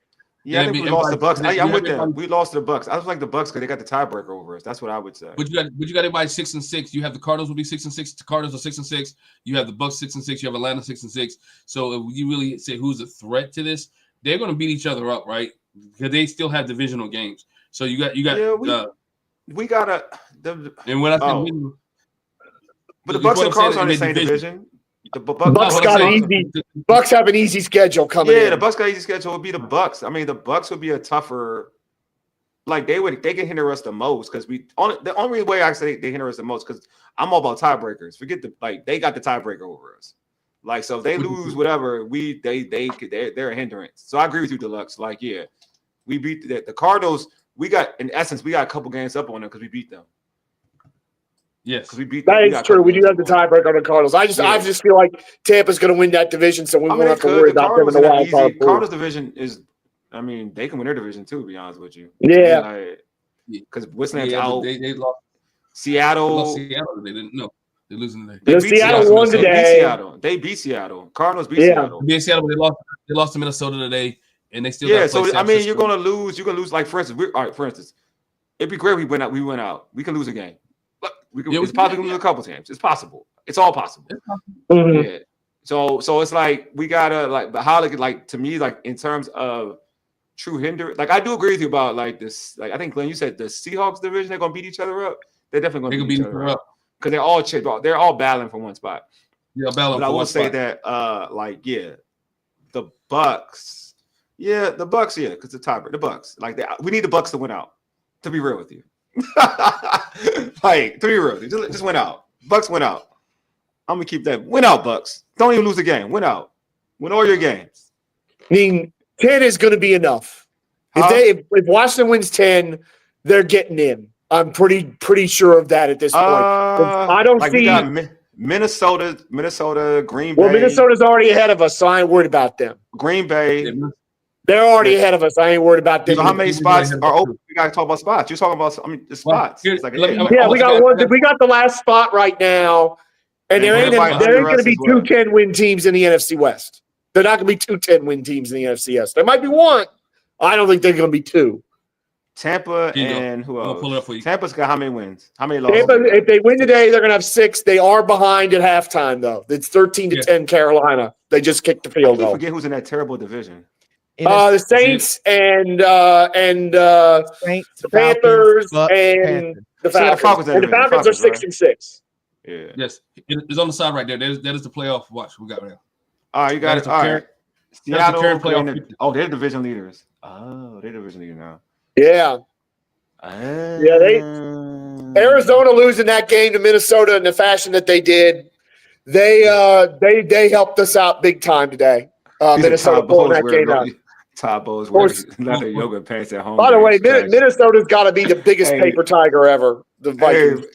Yeah, I think we lost the Bucks. I'm with them. We lost to the Bucks. I was like the Bucks because they got the tiebreaker over us. That's what I would say. But you got everybody 6-6. You have the Cardinals will be 6-6. The Cardinals are 6-6. You have the Bucks 6-6. You have Atlanta 6-6. So if you really say who's a threat to this, they're going to beat each other up, right? Because they still have divisional games. So you got. Yeah, we gotta. And when I say but the Bucks and Cardinals are in the same division. The Bucks got an easy. Bucks have an easy schedule coming in. Yeah, the Bucks got an easy schedule. Would be the Bucks. I mean, the Bucks would be a tougher. Like they can hinder us the most because the only way I say they hinder us the most because I'm all about tiebreakers. Forget they got the tiebreaker over us. Like so, if they lose whatever, they're a hindrance. So I agree with you, Deluxe. Like we beat the Cardinals. We got a couple games up on them because we beat them. Yes, we beat. That is true. We do have the tiebreaker on the Cardinals. I just feel like Tampa's going to win that division, so we won't have to worry about them in the wild card pool. Cardinals division is. I mean, they can win their division too. To be honest with you. Yeah. Because Wisconsin's out. They lost. Seattle. They lost Seattle. They didn't know. They're losing today. They beat Seattle won today. They beat Seattle. Cardinals beat Seattle. They beat Seattle, but they lost to Minnesota today, and they still. So I mean, you're gonna lose. You're gonna lose. Like for instance, it'd be great if we went out. We went out. We can lose a game. It's possible we can lose a couple times. It's possible. It's all possible. Mm-hmm. Yeah. So it's like we gotta but how to me in terms of true hinder. Like I do agree with you about this. Like I think Glenn, you said the Seahawks division they're gonna beat each other up. They're definitely gonna beat each other up because they're all battling for one spot. Yeah, battling. But I will say that the Bucks. Yeah, the Bucks. Yeah, because the tiebreaker. The Bucks. We need the Bucks to win out. To be real with you. To be real with you, just win out. Bucks win out. I'm gonna keep that. Win out, Bucks. Don't even lose a game. Win out. Win all your games. I mean, 10 is going to be enough. If Washington wins 10, they're getting in. I'm pretty sure of that at this point. I don't see. We got Minnesota, Green Bay. Well, Minnesota's already ahead of us, so I ain't worried about them. Green Bay. They're already ahead of us. I ain't worried about them. So how many spots are open? We got to talk about spots. You're talking about the spots. We got one. We got the last spot right now, and there ain't going to be two 10-win teams in the NFC West. They're not going to be two 10-win teams in the NFC West. There might be one. I don't think they're going to be two. Tampa and who else? Pull it up for you. Tampa's got how many wins? How many losses? Tampa, if they win today, they're going to have 6. They are behind at halftime, though. It's 13-10 Carolina. They just kicked the field goal. I forget who's in that terrible division. The Saints and the Panthers and the Falcons. And the Falcons are 6-6. Yeah. Yes, it's on the side right there. That is the playoff watch we got right now. All right, you got it. All right. Seattle, they're division leaders. Oh, they're division leader now. Yeah. Arizona losing that game to Minnesota in the fashion that they did. They helped us out big time today. Minnesota pulling that game out. Todd Bowles wearing leather yoga pants at home. By the way, Minnesota's got to be the biggest paper tiger ever. The Vikings.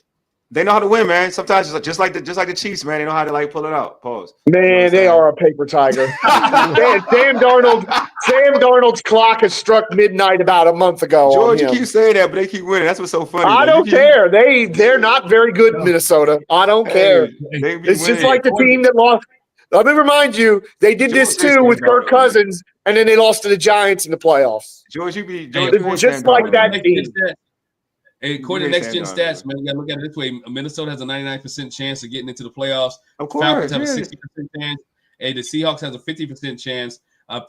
They know how to win, man. Sometimes just like the Chiefs, man. They know how to pull it out. Pause. Man, they are a paper tiger. Sam Darnold's clock has struck midnight about a month ago. George, you keep saying that, but they keep winning. That's what's so funny. I don't care. They're not very good in Minnesota. I don't care. It's just like the team that lost. Let me remind you, they did this too with Kirk Cousins, and then they lost to the Giants in the playoffs. George, just like that team. Hey, according to Next Gen Stats, man, you got to look at it this way. Minnesota has a 99% chance of getting into the playoffs. Of course, Falcons have a 60% chance. Hey, the Seahawks has a 50% chance.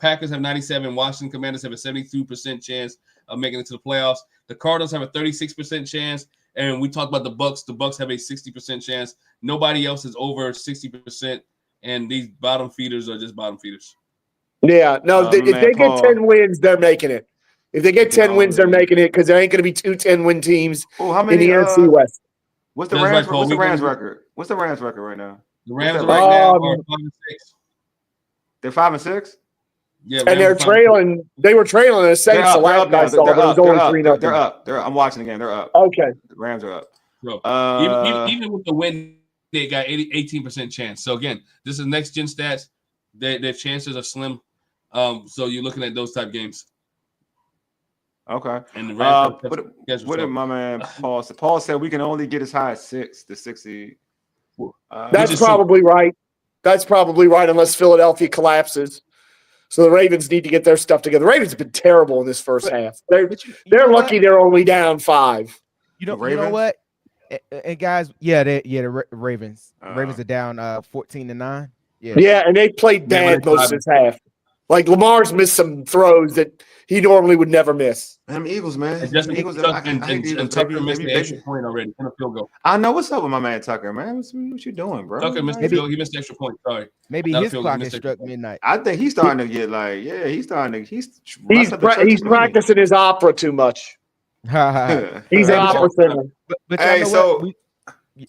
Packers have 97. Washington Commanders have a 72% chance of making it to the playoffs. The Cardinals have a 36% chance. And we talked about the Bucks. The Bucks have a 60% chance. Nobody else is over 60%. And these bottom feeders are just bottom feeders. Yeah, no, if they get 10 wins, they're making it. If they get 10 wins, they're making it because there ain't going to be two 10-win teams in the NFC West. What's the Rams record? What's the Rams record right now? The Rams right now are 5-6. They're 5-6? Yeah, and they're trailing. They were trailing in the Saints the last I saw. It was only 3-0. They're up. I'm watching the game. They're up. Okay. The Rams are up. So, even with the win, they got 18% chance. So again, this is Next Gen Stats. Their chances are slim. So you're looking at those type games. Okay. And the Rams what did my man Paul say? Paul said we can only get as high as 6 to 60. That's probably right. That's probably right, unless Philadelphia collapses. So the Ravens need to get their stuff together. The Ravens have been terrible in this first half. They're lucky they're only down 5. You know what? And guys, the Ravens. Ravens are down 14-9. Yeah, and they played bad most of this half. Like Lamar's missed some throws that he normally would never miss. Them Eagles, man. And just Eagles, Tucker, I hate the Eagles. Tucker missed the extra point already in a field goal. I know what's up with my man Tucker, man. What you doing, bro? Tucker missed the field. He missed the extra point. Sorry. Maybe his clock has struck midnight. I think he's starting to get like, he's starting to he's practicing his opera too much. He's an opera singer. But hey, so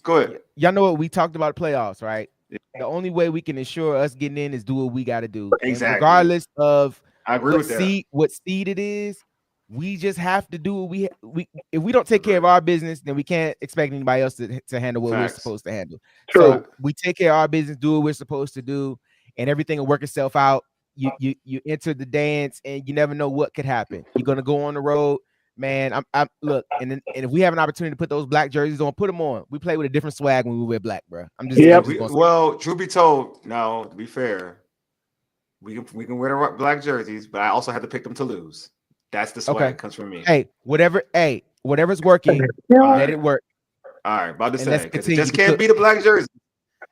go ahead. Y'all know what we talked about playoffs, right? The only way we can ensure us getting in is do what we got to do. Exactly. And regardless of I agree with that. What seed it is, we just have to do what we if we don't take care of our business, then we can't expect anybody else to handle what we're supposed to handle. True. So we take care of our business, do what we're supposed to do, and everything will work itself out. You enter the dance, and you never know what could happen. You're gonna go on the road, man. I'm look, and if we have an opportunity to put those black jerseys on, put them on. We play with a different swag when we wear black, bro. Truth be told, now to be fair, we can wear the black jerseys, but I also have to pick them to lose. That's the swag comes from me. Whatever's working, let it work. All right, about to say, because it just can't be the black jersey.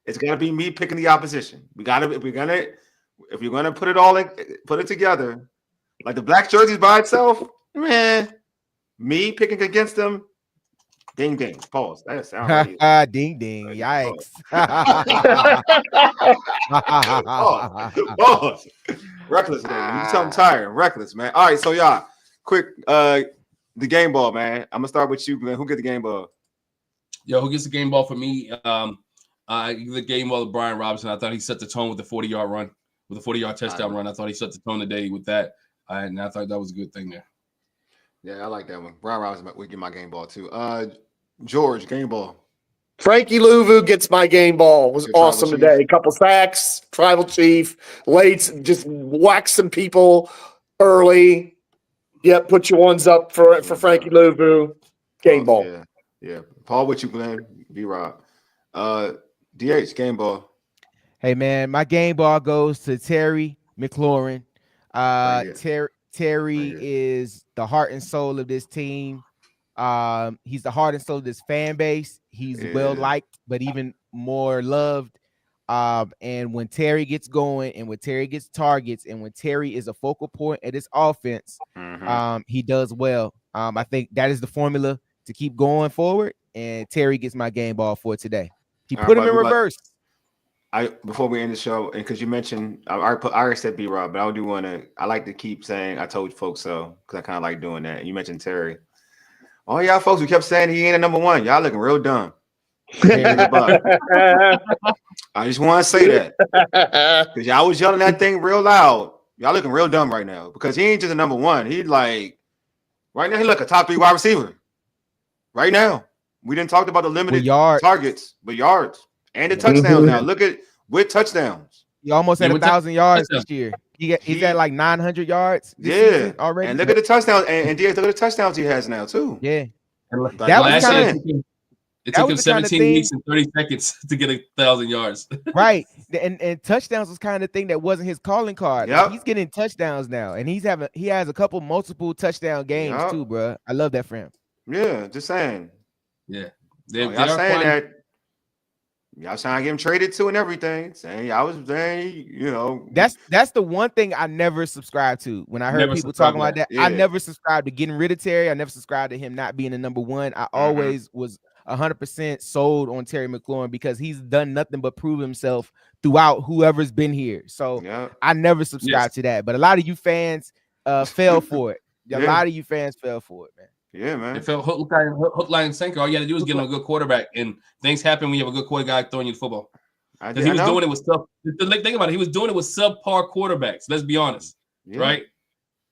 It's gotta be me picking the opposition. If you're gonna put it together, like the black jerseys by itself, man. Me picking against them, ding ding. Pause. That sounds right. Ding ding. Yikes. Pause. Reckless, man. You something tired. Reckless, man. All right, so y'all, quick. The game ball, man. I'm gonna start with you, Glenn. Who get the game ball? Yo, who gets the game ball for me? I give the game ball to Brian Robinson. I thought he set the tone with the 40-yard run, with a 40-yard touchdown run. I thought he set the tone today with that, and I thought that was a good thing there. Yeah, I like that one. Brian Robinson would get my game ball too. George, game ball. Frankie Louvu gets my game ball. Was awesome today. A couple sacks, tribal chief, late, just whack some people early. Yep, put your ones up for Frankie Louvu. Game ball. Yeah. Paul, what you, Glenn? B-Rob. DH, game ball. Hey, man, my game ball goes to Terry McLaurin. Terry is the heart and soul of this team. He's the heart and soul of this fan base. He's well liked, but even more loved. And when Terry gets going, and when Terry gets targets, and when Terry is a focal point at this offense, he does well. I think that is the formula to keep going forward. And Terry gets my game ball for today. He put him in reverse. Before we end the show, and because you mentioned, I already said B-Rob, but I like to keep saying I told folks so, because I kind of like doing that. And you mentioned Terry. All y'all folks who kept saying he ain't a number one, y'all looking real dumb. I just want to say that because y'all was yelling that thing real loud. Y'all looking real dumb right now because he ain't just a number one. He right now he like a top 3 wide receiver. Right now, we didn't talk about the limited targets, but yards and the touchdowns. Now look at with touchdowns. He almost had 1,000 yards this year. He's at like 900 yards. This already. And look at the touchdowns and look at the touchdowns he has now too. Yeah, that was kind of. It took him 17 weeks and 30 seconds to get 1,000 yards. Right. And touchdowns was kind of thing that wasn't his calling card. Yep. Like, he's getting touchdowns now. And he has a couple multiple touchdown games too, bro. I love that for him. Yeah, just saying. Yeah. Y'all saying that. Y'all trying to get him traded to and everything. Saying I was saying, That's the one thing I never subscribed to. When I heard people talking about that, I never subscribed to getting rid of Terry. I never subscribed to him not being the number one. I always was 100% sold on Terry McLaurin because he's done nothing but prove himself throughout whoever's been here. So I never subscribed to that. But a lot of you fans fell for it. A lot of you fans fell for it, man. Yeah, man. It felt hook, line, and sinker. All you got to do is get on a good quarterback, and things happen when you have a good quarterback throwing you the football. Because he was doing it with think about it. He was doing it with subpar quarterbacks. Let's be honest, right?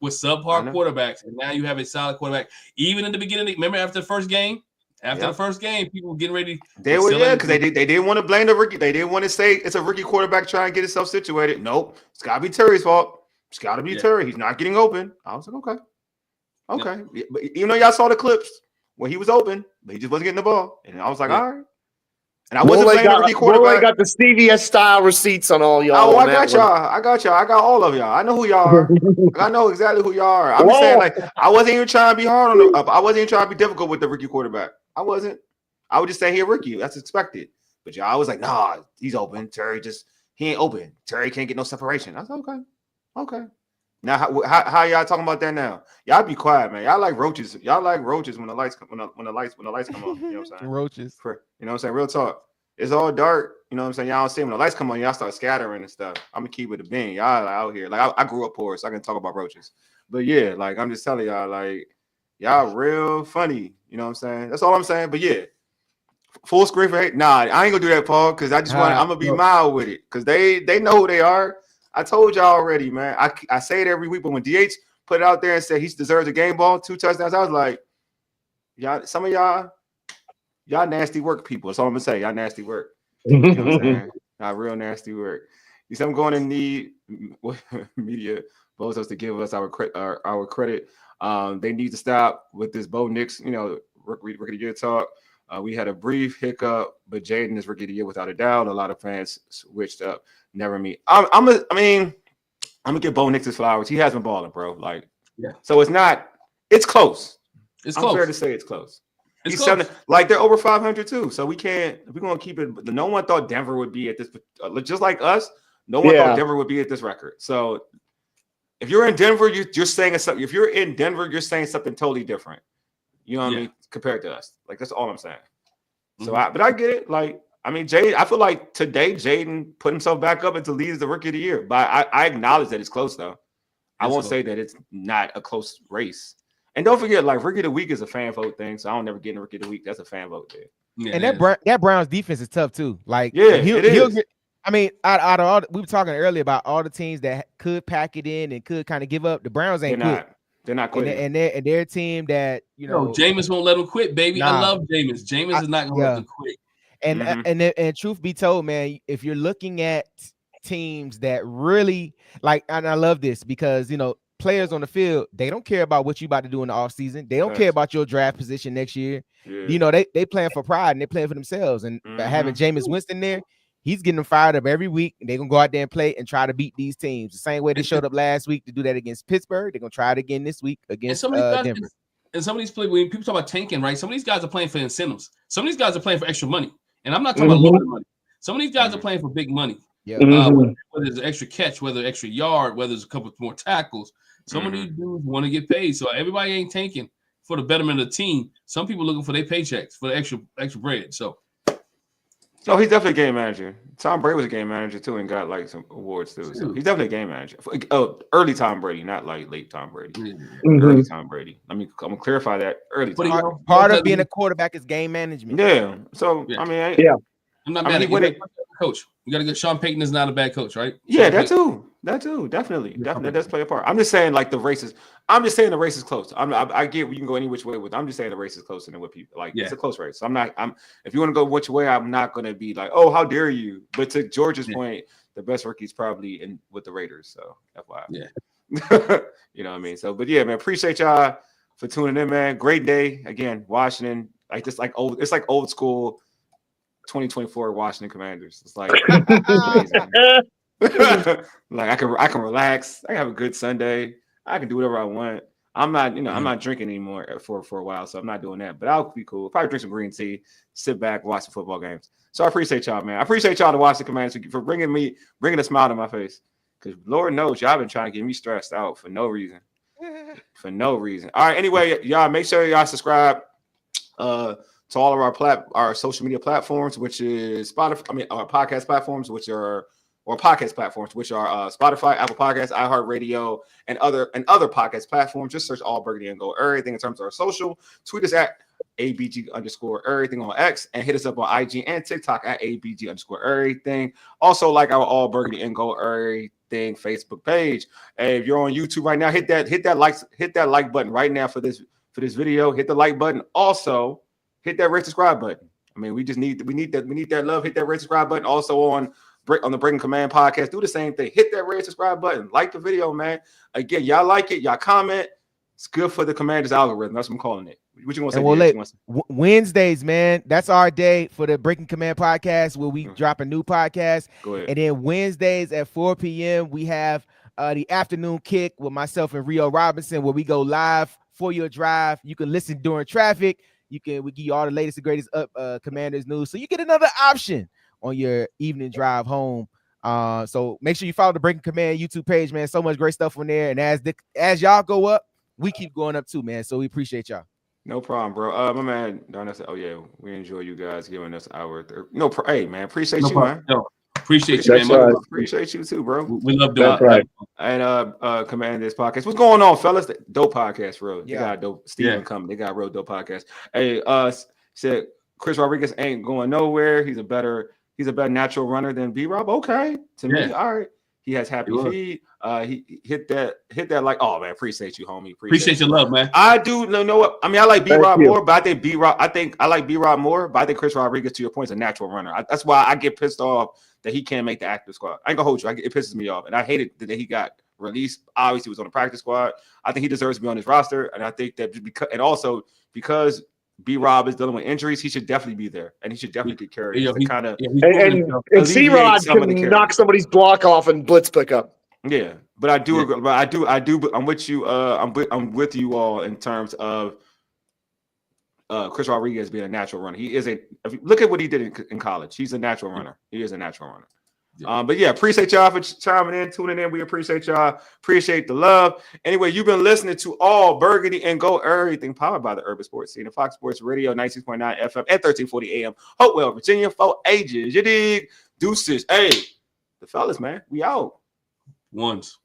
With subpar quarterbacks, and now you have a solid quarterback. Even in the beginning, remember after the first game, people were getting ready. They were because they didn't want to blame the rookie. They didn't want to say it's a rookie quarterback trying to get himself situated. Nope, it's got to be Terry's fault. It's got to be Terry. He's not getting open. I was like, okay. Yeah. But even though y'all saw the clips when he was open, but he just wasn't getting the ball, and I was like, all right. And I wasn't blaming the rookie quarterback. Got the CVS style receipts on all y'all. Oh, I got y'all. I got all of y'all. I know who y'all are. I know exactly who y'all are. I'm just saying, I wasn't even trying to be hard on I wasn't even trying to be difficult with the rookie quarterback. I wasn't. I would just say he a rookie. That's expected. But y'all was like, nah, he's open. Terry he ain't open. Terry can't get no separation. I was like, Okay. Now, how y'all talking about that now? Y'all be quiet, man. Y'all like roaches. Y'all like roaches when the lights come when the lights come on. You know what I'm saying? Roaches. You know what I'm saying? Real talk. It's all dark. You know what I'm saying? Y'all don't see when the lights come on. Y'all start scattering and stuff. I'm gonna keep it a bean. Y'all like, out here. Like I grew up poor, so I can talk about roaches. But yeah, like I'm just telling y'all, like y'all real funny. You know what I'm saying? That's all I'm saying. But yeah, full screen for hate. Nah, I ain't gonna do that, Paul, because I just want. I'm gonna be mild with it, because they know who they are. I told y'all already, man. I say it every week, but when DH put it out there and said he deserves a game ball, 2 touchdowns, I was like, y'all, some of y'all nasty work people. That's all I'm gonna say. Y'all nasty work. You know what I'm saying? Y'all real nasty work. You see, I'm going to need media bozos to give us our credit. They need to stop with this Bo Nix, rookie of the year talk. We had a brief hiccup, but Jaden is rookie of the year without a doubt. A lot of fans switched up. Never me. I'm gonna give Bo Nix his flowers. He has been balling, bro. Like, yeah. So it's not. It's close. It's I'm close. fair to say it's close. It's He's close. 7. Like they're over 500 too. So we can't. We're gonna keep it. No one thought Denver would be at this. Just like us, no one thought Denver would be at this record. So if you're in Denver, you're saying something. If you're in Denver, you're saying something totally different. You know what I mean? Compared to us, like that's all I'm saying. So, but I get it. Like, I mean, I feel like today Jaden put himself back up into lead as the rookie of the year. But I acknowledge that it's close though. I won't say that it's not a close race. And don't forget, like rookie of the week is a fan vote thing. So I don't never get in rookie of the week. That's a fan vote there. Yeah, and that Browns defense is tough too. Like, he'll get. I mean, out of all, we were talking earlier about all the teams that could pack it in and could kind of give up. The Browns ain't quit. They're not quitting. And their team that Jameis won't let him quit, baby. I love Jameis. Jameis is not gonna let him quit. And truth be told, man, if you're looking at teams that really like, and I love this because players on the field, they don't care about what you about to do in the offseason. They don't care about your draft position next year. Yeah. They playing for pride and they playing for themselves. And having Jameis Winston there, he's getting them fired up every week. And they're gonna go out there and play and try to beat these teams. The same way they showed up last week to do that against Pittsburgh. They're gonna try it again this week against Denver. And some of these players, when people talk about tanking, right? Some of these guys are playing for incentives. Some of these guys are playing for extra money. And I'm not talking about little money. Some of these guys are playing for big money. Yeah. Whether it's an extra catch, whether extra yard, whether it's a couple more tackles. Some of these dudes want to get paid. So everybody ain't tanking for the betterment of the team. Some people looking for their paychecks, for the extra bread. So he's definitely a game manager. Tom Brady was a game manager too and got like some awards too. So he's definitely a game manager. Early Tom Brady, not like late Tom Brady. Early Tom Brady. I'm gonna clarify that. Early Tom. Part of being a quarterback is game management. Yeah. So I mean, I'm not mad at you. Coach, you got to get Sean Payton is not a bad coach, right? Yeah, that too. Definitely. That does play a part. I'm just saying, like the races. I'm just saying the race is close. I get we can go any which way with. I'm just saying the race is closer than what people like. It's a close race. So if you want to go which way, I'm not going to be like, oh, how dare you? But to George's point, the best rookie's probably in with the Raiders. So FYI. Yeah. You know what I mean? So, but yeah, man, appreciate y'all for tuning in, man. Great day again, Washington. Like this, like old. It's like old school. 2024 Washington Commanders. It's like amazing. Like I can relax. I can have a good Sunday. I can do whatever I want. I'm not, I'm not drinking anymore for a while, so I'm not doing that. But I'll be cool. Probably drink some green tea, sit back, watch the football games. So I appreciate y'all, man. I appreciate y'all to watch the Commanders for bringing a smile to my face. Because Lord knows y'all been trying to get me stressed out for no reason. For no reason. All right. Anyway, y'all make sure y'all subscribe. To all of our social media platforms, which is Spotify. Our podcast platforms, which are Spotify, Apple Podcasts, iHeartRadio, and other podcast platforms. Just search All Burgundy and Go Everything in terms of our social. Tweet us at ABG_everything on X and hit us up on IG and TikTok at ABG_everything. Also, like our All Burgundy and Go Everything Facebook page. Hey, if you're on YouTube right now, hit that like button right now for this video. Hit the like button. Also, hit that red subscribe button. I mean, we need that love. Hit that red subscribe button. Also on the Breaking Command podcast, do the same thing. Hit that red subscribe button. Like the video, man. Again, y'all like it. Y'all comment. It's good for the Commanders algorithm. That's what I'm calling it. What you want to say? Wednesdays, man. That's our day for the Breaking Command podcast where we drop a new podcast. Go ahead. And then Wednesdays at 4 p.m. we have the afternoon kick with myself and Rio Robinson where we go live for your drive. You can listen during traffic. We give you all the latest and greatest Commanders news. So you get another option on your evening drive home So make sure you follow the Breaking Command YouTube page, man. So much great stuff on there. And as y'all go up, we keep going up too, man. So we appreciate y'all. No problem, bro. My man Darnell said, "Oh yeah, we enjoy you guys giving us our hey man, appreciate you, man. Appreciate you, man. right. Appreciate you too, bro. We love doing That's right. And command this podcast. What's going on, fellas? Dope podcast, bro. They Yeah. got dope. Steven coming. They got real dope podcast. Hey, said Chris Rodriguez ain't going nowhere. He's a better natural runner than B-Rob. Okay, to me, all right. He has happy feet. He hit that like, oh man, appreciate you, homie. Appreciate your love, man. I do know what I mean. I like B-Rob more, but I think I like B-Rob more, but I think Chris Rodriguez, to your point, is a natural runner. That's why I get pissed off that he can't make the active squad. I ain't gonna hold you. It pisses me off, and I hated that he got released. Obviously, he was on the practice squad. I think he deserves to be on his roster, and I think that because B-Rob is dealing with injuries, he should definitely be there, and he should definitely get carried. And C-Rod can knock somebody's block off and blitz pickup. Yeah, but I do agree. But I do. But I'm with you. I'm with you all in terms of Chris Rodriguez being a natural runner. He is look at what he did in college. He's a natural runner. He is a natural runner. But yeah, appreciate y'all for chiming in, tuning in. We appreciate y'all. Appreciate the love. Anyway, you've been listening to All Burgundy and Go Everything, powered by the Urban Sports Scene, Fox Sports Radio, 96.9 FM at 1340 AM, Hopewell, Virginia, for ages. You dig? Deuces. Hey, the fellas, man, we out. Ones.